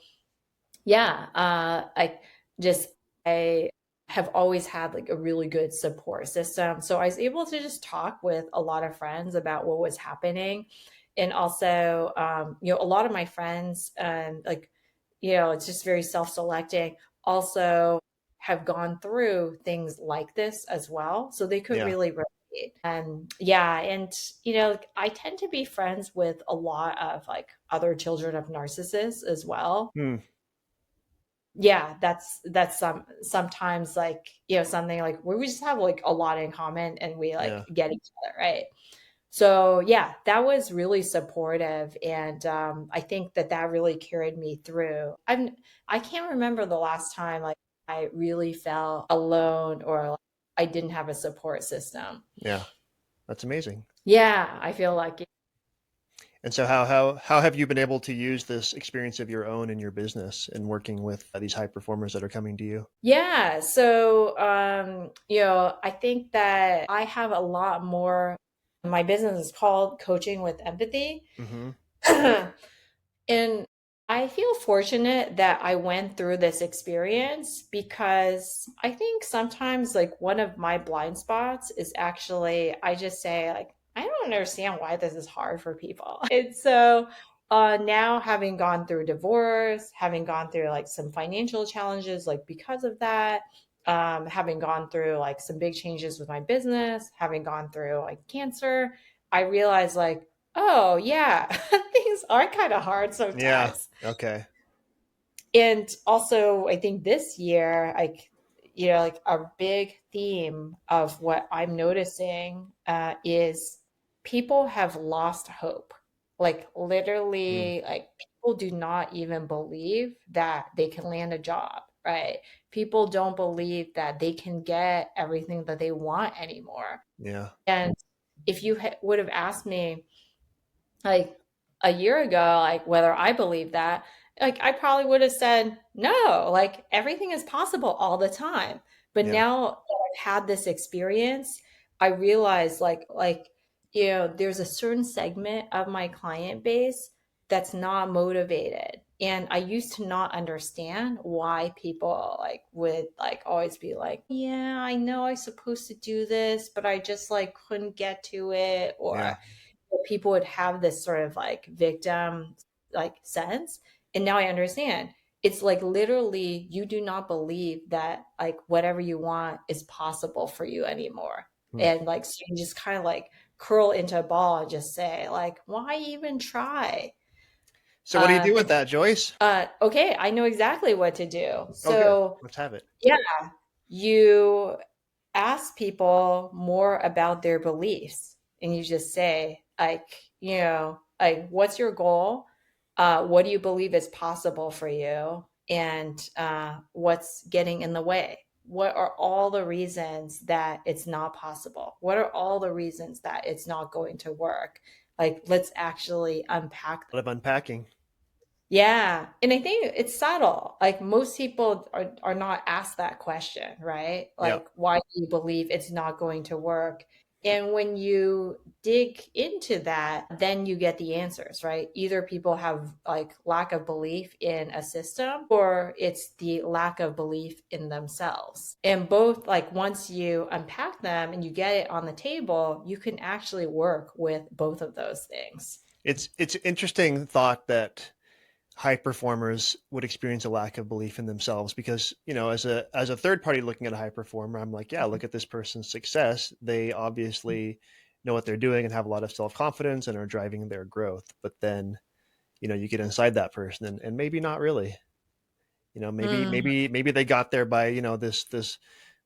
yeah, I just I have always had like a really good support system. So I was able to just talk with a lot of friends about what was happening. And also, a lot of my friends, like, it's just very self-selecting, also have gone through things like this as well. So they could Yeah. really relate. And yeah, and like, I tend to be friends with a lot of like other children of narcissists as well. Hmm. Yeah, that's sometimes like, something like where we just have like a lot in common and we like Yeah. get each other, right? So yeah, that was really supportive. And I think that really carried me through. I can't remember the last time like I really felt alone or like I didn't have a support system. Yeah. That's amazing. Yeah, I feel like it. And so how have you been able to use this experience of your own in your business and working with these high performers that are coming to you? Yeah, so I think that I have a lot more. My business is called Coaching with Empathy. Hmm. And I feel fortunate that I went through this experience because I think sometimes like one of my blind spots is actually I just say like I don't understand why this is hard for people. And so now having gone through divorce, having gone through like some financial challenges like because of that, having gone through like some big changes with my business, having gone through like cancer, I realized like oh, yeah. Things are kind of hard Yeah. sometimes. Okay. And also, I think this year, like, like a big theme of what I'm noticing is people have lost hope. Like, Mm. literally, like, people do not even believe that they can land a job, right? People don't believe that they can get everything that they want anymore. Yeah. And if you would have asked me, like a year ago, like whether I believe that, like I probably would have said no, like everything is possible all the time. But Yeah. now that I've had this experience, I realize there's a certain segment of my client base that's not motivated. And I used to not understand why people like would like always be like, yeah, I know I'm supposed to do this, but I just like couldn't get to it, Yeah. or people would have this sort of like victim like sense. And now I understand. It's like literally you do not believe that like whatever you want is possible for you anymore. Hmm. And like so you just kind of like curl into a ball and just say like why even try? So what do you do with And that, Joyce? okay, I know exactly what to do. Oh, good. So Let's have it. yeah, you ask people more about their beliefs and you just say like like what's your goal, what do you believe is possible for you, and what's getting in the way, what are all the reasons that it's not possible, what are all the reasons that it's not going to work, like let's actually unpack. A lot of unpacking. Yeah. And I think it's subtle. Like most people are not asked that question, right? Yeah. Like, why do you believe it's not going to work? And when you dig into that, then you get the answers, right? Either people have like lack of belief in a system or it's the lack of belief in themselves. And both, like once you unpack them and you get it on the table, you can actually work with both of those things. It's interesting thought that high performers would experience a lack of belief in themselves because, as a third party looking at a high performer, I'm like, yeah, look at this person's success. They obviously know what they're doing and have a lot of self-confidence and are driving their growth. But then, you get inside that person and maybe not really. Maybe Mm. maybe they got there by,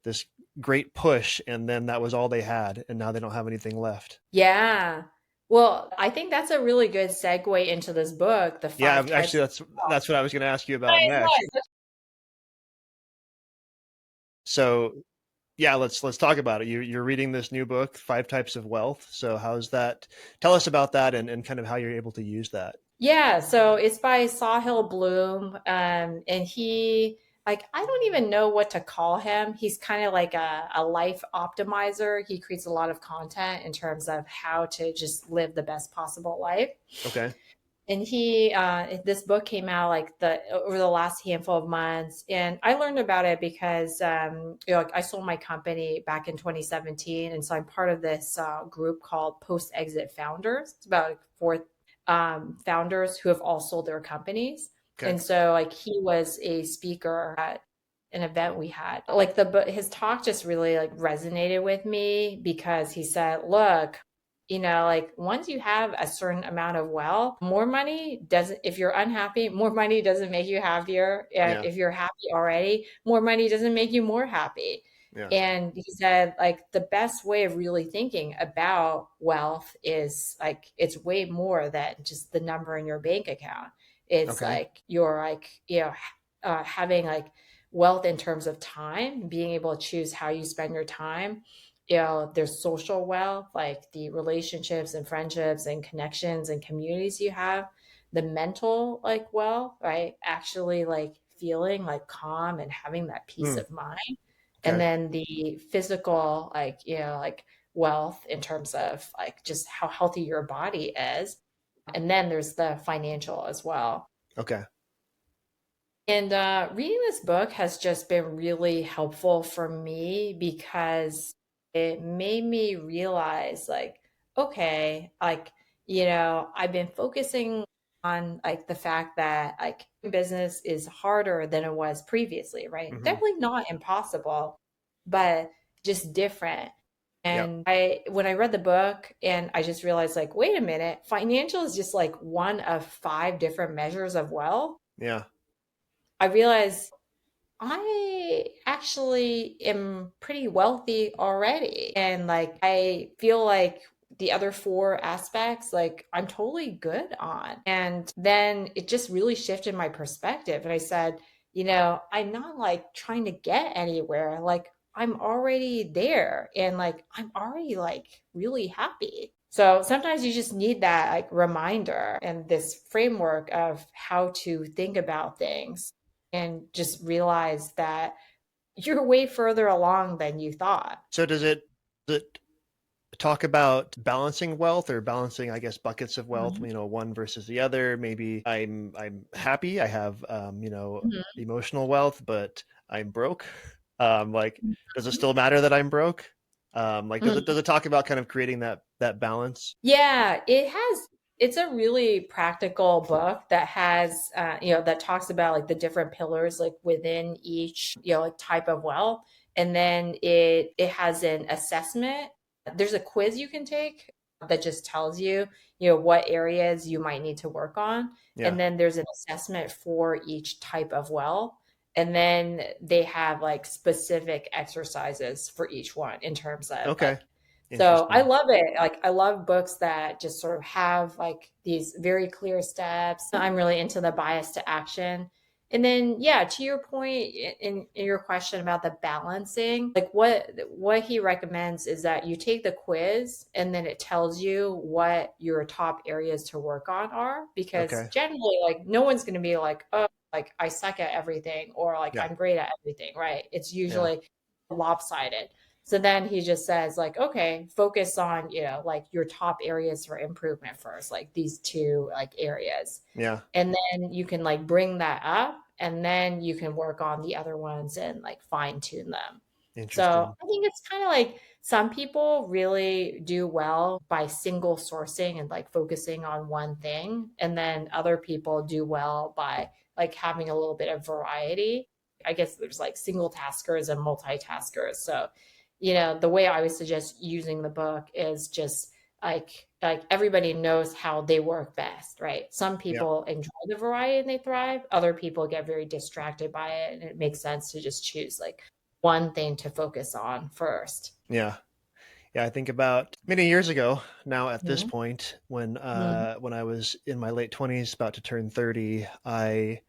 this great push, and then that was all they had, and now they don't have anything left. Yeah. Well, I think that's a really good segue into this book, The Yeah, Five Types actually, of that's what I was going to ask you about Wealth. next. So, yeah, let's talk about it. You're reading this new book, Five Types of Wealth. So, how's that? Tell us about that and kind of how you're able to use that. Yeah, so it's by Sahil Bloom. And he, like, I don't even know what to call him. He's kind of like a life optimizer. He creates a lot of content in terms of how to just live the best possible life. Okay. And this book came out like over the last handful of months, and I learned about it because like I sold my company back in 2017, and so I'm part of this group called Post Exit Founders. It's about like four founders who have all sold their companies, Okay. and so like he was a speaker at an event we had. Like his talk just really like resonated with me because he said, "Look, like once you have a certain amount of wealth, more money doesn't, if you're unhappy, more money doesn't make you happier. And Yeah. if you're happy already, more money doesn't make you more happy." Yeah. And he said, like, the best way of really thinking about wealth is like, it's way more than just the number in your bank account. It's Okay. like, you're like, having like wealth in terms of time, being able to choose how you spend your time. There's social wealth, like the relationships and friendships and connections and communities you have, the mental like wealth, right? Actually like feeling like calm and having that peace Hmm. of mind. And Okay. then the physical, like, like wealth in terms of like just how healthy your body is. And then there's the financial as well. Okay. And reading this book has just been really helpful for me because it made me realize, like, okay, like, I've been focusing on like the fact that like business is harder than it was previously, right? Hmm. Definitely not impossible, but just different. Yep. And when I read the book and I just realized, like, wait a minute, financial is just like one of five different measures of wealth. Yeah. I realized I actually am pretty wealthy already. And like, I feel like the other four aspects, like, I'm totally good on. And then it just really shifted my perspective. And I said, I'm not like trying to get anywhere. Like, I'm already there and like, I'm already like really happy. So sometimes you just need that like reminder and this framework of how to think about things and just realize that you're way further along than you thought. So does it talk about balancing wealth or balancing, I guess, buckets of wealth, Mhm. one versus the other? Maybe I'm happy, I have Mhm. emotional wealth, but I'm broke. Like, does it Mhm. still matter that I'm broke? Like, does it Mhm. does it talk about kind of creating that balance? Yeah, it's a really practical book that has, that talks about like the different pillars, like within each, like type of wealth. And then it has an assessment. There's a quiz you can take that just tells you, what areas you might need to work on. Yeah. And then there's an assessment for each type of wealth. And then they have like specific exercises for each one in terms of Okay. like, so I Interesting. love it. Like, I love books that just sort of have like these very clear steps. I'm really into the bias to action. And then, yeah, to your point in your question about the balancing, like what he recommends is that you take the quiz and then it tells you what your top areas to work on are. Because Okay. generally, like, no one's going to be like, oh, like I suck at everything or like Yeah. I'm great at everything, right? It's Yeah. usually lopsided. So then he just says, like, okay, focus on, like your top areas for improvement first, like these two like areas. Yeah. And then you can like bring that up and then you can work on the other ones and like fine tune them. So Interesting. I think it's kind of like some people really do well by single sourcing and like focusing on one thing. And then other people do well by like having a little bit of variety. I guess there's like single taskers and multitaskers. So, the way I would suggest using the book is just like everybody knows how they work best, right? Some Yeah. people enjoy the variety and they thrive. Other people get very distracted by it, and it makes sense to just choose like one thing to focus on first. Yeah. Yeah, I think about many years ago now at this Mhm. point Mhm. when I was in my late 20s, about to turn 30, I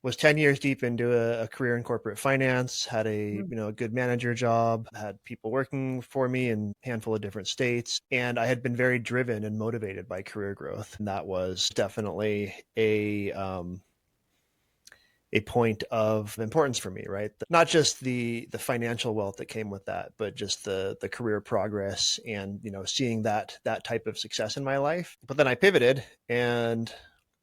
was 10 years deep into a career in corporate finance, had Mhm. a good manager job, had people working for me in a handful of different states, and I had been very driven and motivated by career growth. And that was definitely a point of importance for me, right? Not just the financial wealth that came with that, but just the career progress and seeing that type of success in my life. But then I pivoted, and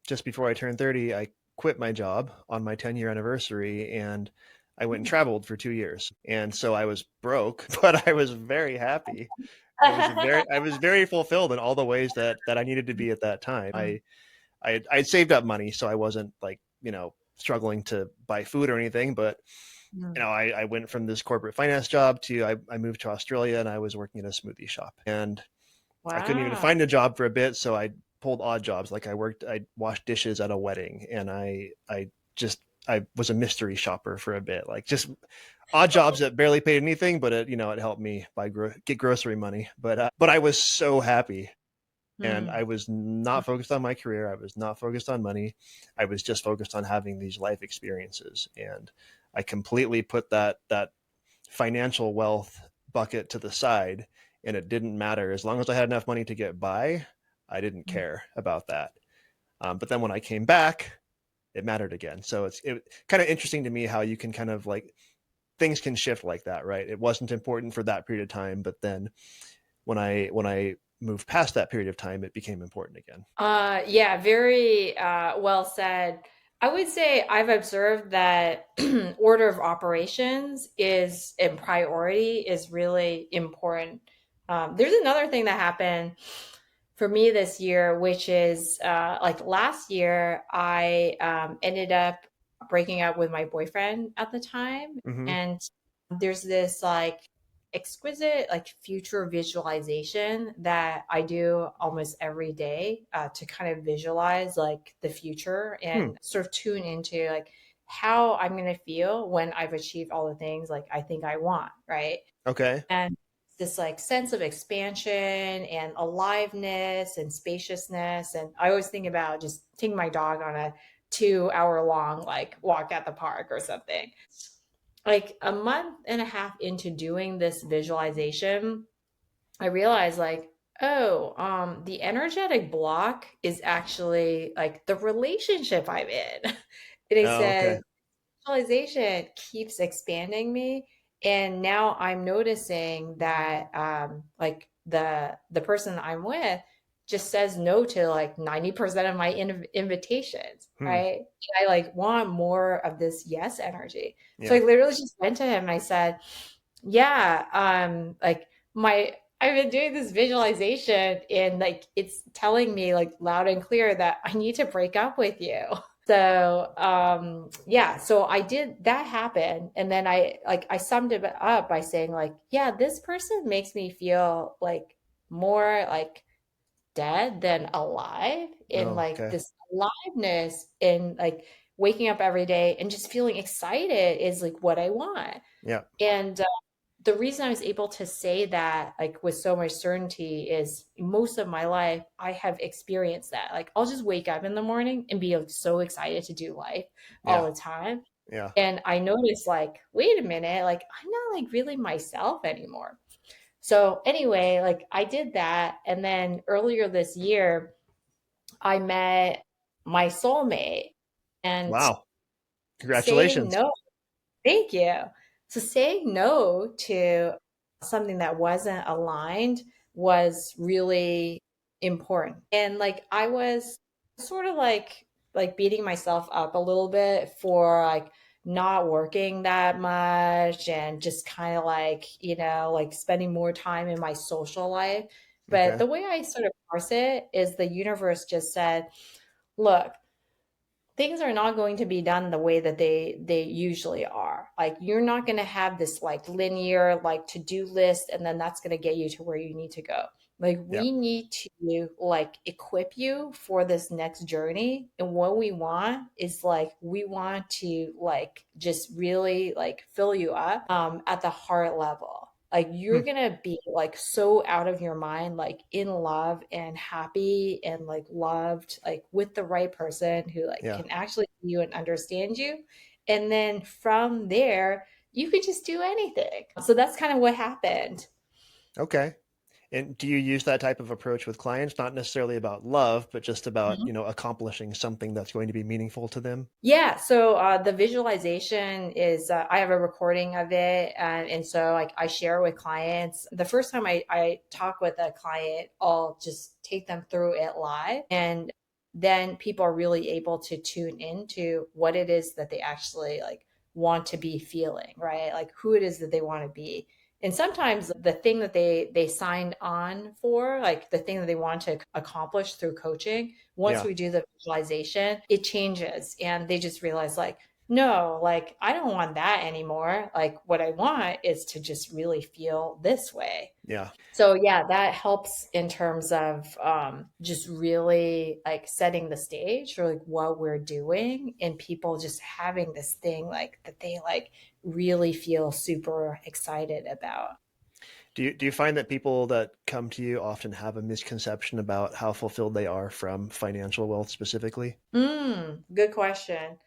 just before I turned 30, I quit my job on my 10-year anniversary, and I went and traveled for 2 years. And so I was broke, but I was very happy. I was very fulfilled in all the ways that I needed to be at that time. I'd saved up money, so I wasn't like, struggling to buy food or anything. But, Mhm. I went from this corporate finance job to, I moved to Australia, and I was working in a smoothie shop. And I couldn't even Wow. find a job for a bit. So I pulled odd jobs. Like I washed dishes at a wedding, and I was a mystery shopper for a bit, like just odd jobs that barely paid anything, but it helped me get grocery money. But I was so happy, and Hmm. I was not focused on my career. I was not focused on money. I was just focused on having these life experiences. And I completely put that financial wealth bucket to the side, and it didn't matter. As long as I had enough money to get by, I didn't care about that. But then when I came back, it mattered again. So it kind of interesting to me how you can kind of like things can shift like that, right? It wasn't important for that period of time, but then when I moved past that period of time, it became important again. Yeah, very well said. I would say I've observed that order of operations is and priority is really important. There's another thing that happened for me this year, which is like last year, I ended up breaking up with my boyfriend at the time. Mm-hmm. And there's this like exquisite like future visualization that I do almost every day to kind of visualize like the future Hmm. and sort of tune into like how I'm going to feel when I've achieved all the things like I think I want, right? Okay. And this like sense of expansion and aliveness and spaciousness. And I always think about just taking my dog on a 2 hour long like walk at the park or something. Like a month and a half into doing this visualization, I realized like, oh, the energetic block is actually like the relationship I'm in. And I Oh, okay. said, visualization keeps expanding me, and now I'm noticing that like the person I'm with just says no to like 90% of my invitations, Hmm. right? And I like want more of this yes energy. So I Yeah. literally just went to him and I said, yeah, like my I've been doing this visualization and like it's telling me like loud and clear that I need to break up with you. So yeah, so I did that happen. And then I summed it up by saying like, yeah, this person makes me feel like more like dead than alive in Oh, like okay. this aliveness in like waking up every day and just feeling excited is like what I want. Yeah. And the reason I was able to say that like with so much certainty is most of my life I have experienced that. Like I'll just wake up in the morning and be like so excited to do life all Yeah. the time. Yeah. And I noticed like, wait a minute, like I'm not like really myself anymore. So anyway, like I did that. And then earlier this year, I met my soulmate and Wow. saying Congratulations. no. Thank you. So saying no to something that wasn't aligned was really important. And like I was sort of like beating myself up a little bit for like not working that much and just kind of like, like spending more time in my social life. But Okay. the way I sort of parse it is the universe just said, look, things are not going to be done the way that they usually are. Like you're not going to have this like linear like to-do list and then that's going to get you to where you need to go. Like Yeah. we need to like equip you for this next journey, and what we want is like we want to like just really like fill you up at the heart level. Like you're Hmm. gonna be like so out of your mind, like in love and happy and like loved, like with the right person who like Yeah. can actually see you and understand you. And then from there, you could just do anything. So that's kind of what happened. Okay. And do you use that type of approach with clients? Not necessarily about love, but just about, accomplishing something that's going to be meaningful to them? Yeah, so the visualization is I have a recording of it, and so like I share with clients. The first time I talk with a client, I'll just take them through it live, and then people are really able to tune into what it is that they actually like want to be feeling, right? Like who it is that they want to be. And sometimes the thing that they signed on for, like the thing that they want to accomplish through coaching, once Yeah. we do the visualization, it changes and they just realize like, no, like I don't want that anymore. Like what I want is to just really feel this way. Yeah. So yeah, that helps in terms of just really like setting the stage for like what we're doing and people just having this thing like that they like really feel super excited about. Do you find that people that come to you often have a misconception about how fulfilled they are from financial wealth specifically? Good question.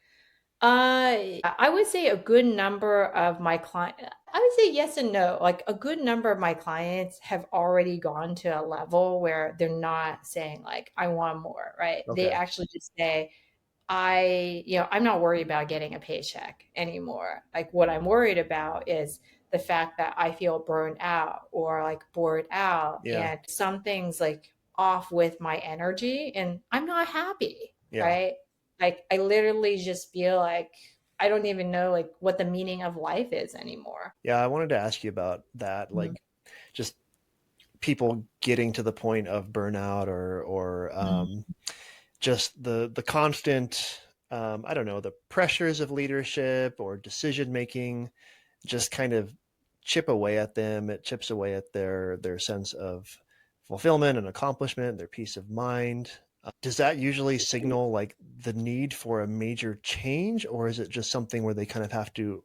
I would say a good number of my client, I would say yes and no. Like a good number of my clients have already gone to a level where they're not saying like, I want more, right? They Okay. actually just say, I'm not worried about getting a paycheck anymore. Like what I'm worried about is the fact that I feel burned out or like bored out Yeah. and something's like off with my energy and I'm not happy, Yeah. right? Like I literally just feel like I don't even know like what the meaning of life is anymore. Yeah. I wanted to ask you about that. Mhm. Like just people getting to the point of burnout or Mhm. just the constant, I don't know, the pressures of leadership or decision making just kind of chip away at them. It chips away at their sense of fulfillment and accomplishment, their peace of mind. Does that usually signal like the need for a major change, or is it just something where they kind of have to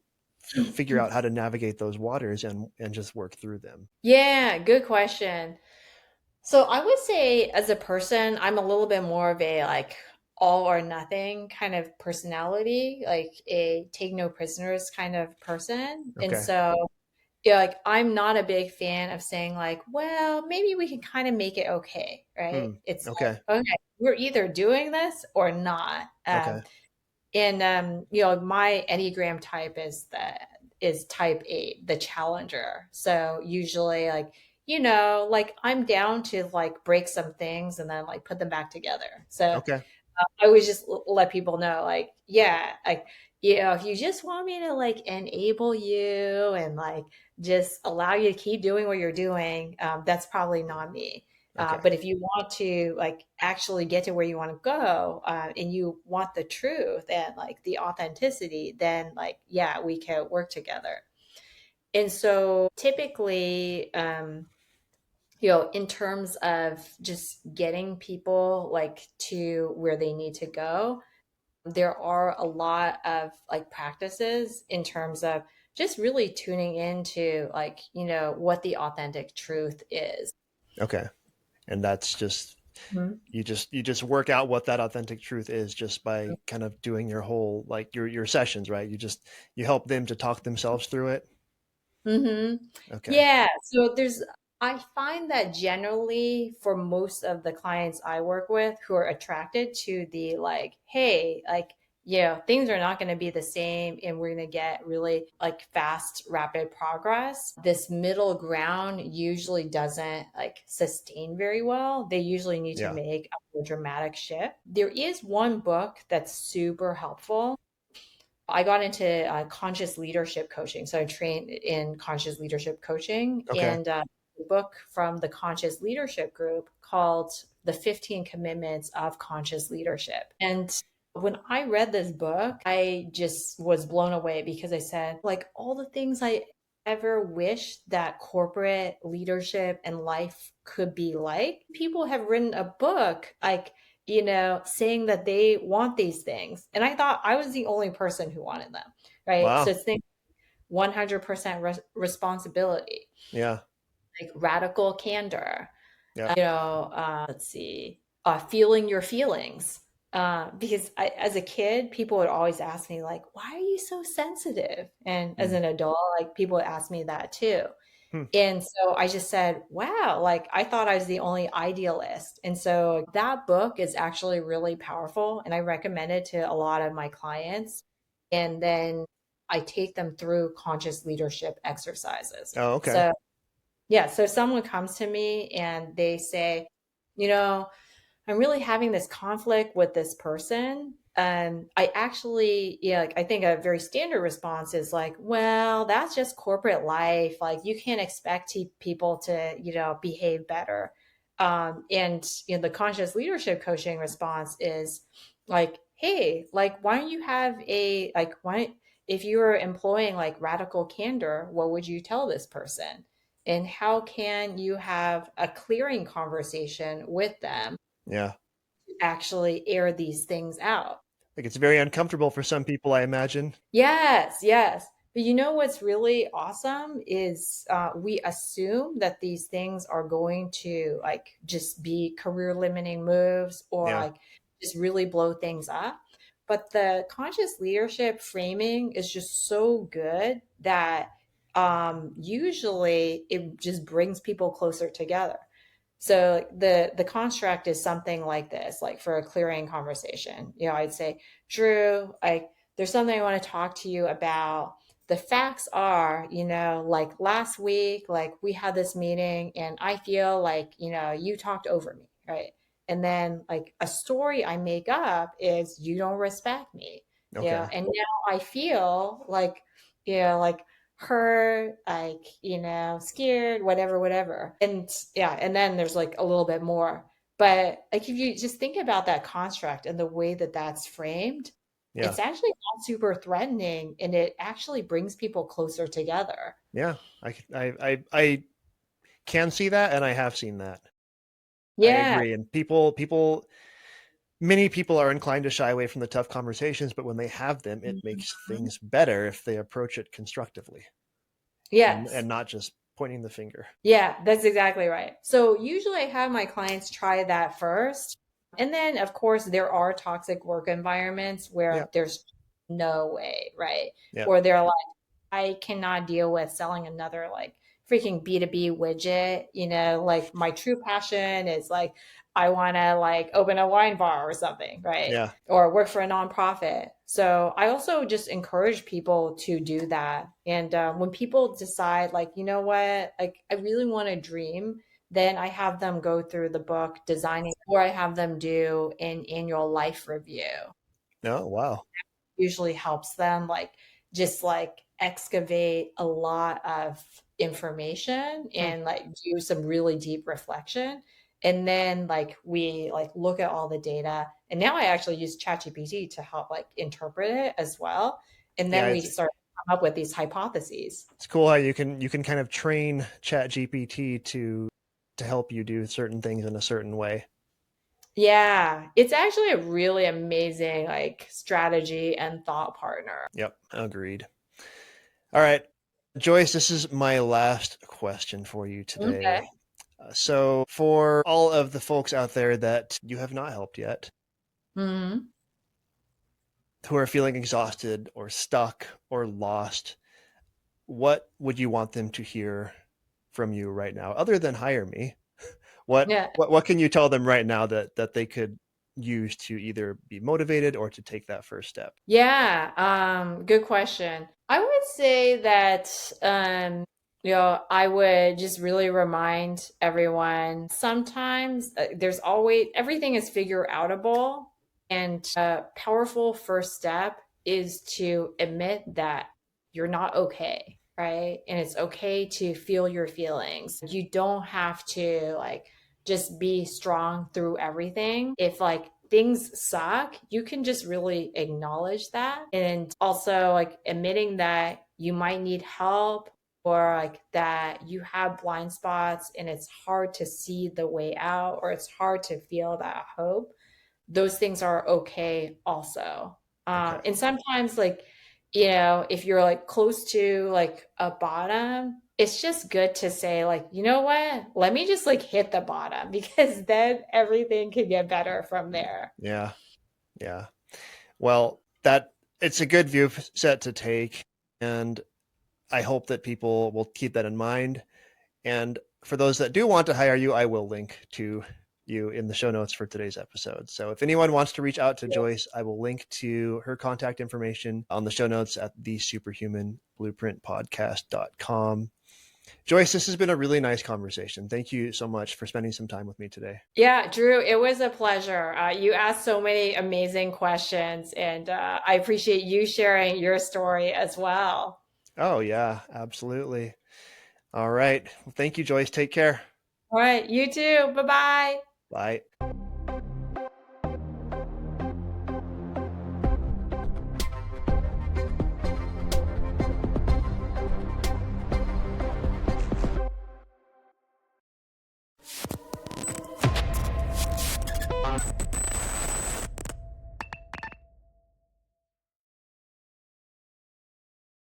figure out how to navigate those waters and just work through them? Yeah, good question. So I would say as a person, I'm a little bit more of a like all or nothing kind of personality, like a take no prisoners kind of person. And Okay. so, yeah, like I'm not a big fan of saying like, well, maybe we can kind of make it okay, right? Hmm. It's Okay. like, okay, we're either doing this or not. Okay. And my Enneagram type is type 8, the challenger. So usually like, like I'm down to like break some things and then like put them back together. So Okay. I always just let people know, like, yeah, like, if you just want me to like enable you and like just allow you to keep doing what you're doing, that's probably not me. Okay. But if you want to like actually get to where you want to go, and you want the truth and like the authenticity, then like, yeah, we can work together. And so typically, in terms of just getting people like to where they need to go, there are a lot of like practices in terms of just really tuning into like, what the authentic truth is. Okay. And that's just Mhm. you just work out what that authentic truth is just by kind of doing your whole like your sessions, right? You help them to talk themselves through it. hmm Okay. Yeah. I find that generally for most of the clients I work with who are attracted to the like, hey, like, things are not going to be the same and we're going to get really like fast, rapid progress. This middle ground usually doesn't like sustain very well. They usually need to Yeah. make a more dramatic shift. There is one book that's super helpful. I got into conscious leadership coaching. So I trained in conscious leadership coaching, Okay. and a book from the conscious leadership group called The 15 Commitments of Conscious Leadership. And when I read this book, I just was blown away because I said, like, all the things I ever wished that corporate leadership and life could be like. People have written a book like, saying that they want these things. And I thought I was the only person who wanted them, right? So Wow. it's 100% responsibility, Yeah. like radical candor, Yeah. let's see, feeling your feelings. Because as a kid, people would always ask me, like, why are you so sensitive? And as Mm. an adult, like, people would ask me that too. Hmm. And so I just said, wow, like I thought I was the only idealist. And so that book is actually really powerful. And I recommend it to a lot of my clients. And then I take them through conscious leadership exercises. Oh, okay. So, yeah. So someone comes to me and they say, you know, I'm really having this conflict with this person. And I actually, yeah, like I think a very standard response is like, well, that's just corporate life. Like you can't expect people to, behave better. And the conscious leadership coaching response is like, hey, like, why don't you have if you were employing like radical candor, what would you tell this person? And how can you have a clearing conversation with them Yeah. actually air these things out? Like it's very uncomfortable for some people, I imagine. Yes, yes. But what's really awesome is we assume that these things are going to like just be career limiting moves or Yeah. like just really blow things up. But the conscious leadership framing is just so good that usually it just brings people closer together. So the construct is something like this, like for a clearing conversation. I'd say, Drew, there's something I want to talk to you about. The facts are, like last week, like we had this meeting and I feel like, you talked over me, right? And then like a story I make up is you don't respect me. Okay. And now I feel like, like hurt, like, scared, whatever. And yeah, and then there's like a little bit more. But like if you just think about that construct and the way that that's framed, Yeah. it's actually not super threatening and it actually brings people closer together. Yeah. I can see that, and I have seen that. I Yeah. agree. And many people are inclined to shy away from the tough conversations, but when they have them, it makes Mhm. things better if they approach it constructively Yes. and not just pointing the finger. Yeah, that's exactly right. So usually I have my clients try that first. And then, of course, there are toxic work environments Yeah. where there's no way, right? Yeah. Or they're like, I cannot deal with selling another like freaking B2B widget. Like my true passion is like, I want to like open a wine bar or something, right? Yeah. Or work for a nonprofit. So I also just encourage people to do that. And when people decide, like, you know what, like I really want to dream, then I have them go through the book designing, or I have them do an annual life review. No. Wow. Usually helps them like just like excavate a lot of information Hmm. and like do some really deep reflection. And then like we like look at all the data. And now I actually use ChatGPT to help like interpret it as well. And Yeah. then we start to come up with these hypotheses. It's cool how you can kind of train Chat GPT to help you do certain things in a certain way. Yeah, it's actually a really amazing like strategy and thought partner. Yep. Agreed. All right. Joyce, this is my last question for you Okay. today. So, for all of the folks out there that you have not helped yet, Mhm. who are feeling exhausted or stuck or lost, what would you want them to hear from you right now, other than hire me? What Yeah. what can you tell them right now that they could use to either be motivated or to take that first step? Yeah, good question. I would say that I would just really remind everyone sometimes there's always everything is figure outable, and a powerful first step is to admit that you're not okay, right? And it's okay to feel your feelings. You don't have to like just be strong through everything. If like things suck, you can just really acknowledge that. And also like admitting that you might need help or like that you have blind spots and it's hard to see the way out or it's hard to feel that hope. Those things are okay also. Okay. And sometimes like, you know, if you're like close to like a bottom, it's just good to say like, you know what, let me just like hit the bottom because then everything can get better from there. Yeah. Yeah. Well, that it's a good view set to take. And I hope that people will keep that in mind. And for those that do want to hire you, I will link to you in the show notes for today's episode. So if anyone wants to reach out to Joyce, I will link to her contact information on the show notes at thesuperhumanblueprintpodcast.com. Joyce, this has been a really nice conversation. Thank you so much for spending some time with me today. Yeah, Drew, it was a pleasure. You asked so many amazing questions, and I appreciate you sharing your story as well. Oh, yeah, absolutely. All right. Well, thank you, Joyce. Take care. All right, you too. Bye-bye. Bye.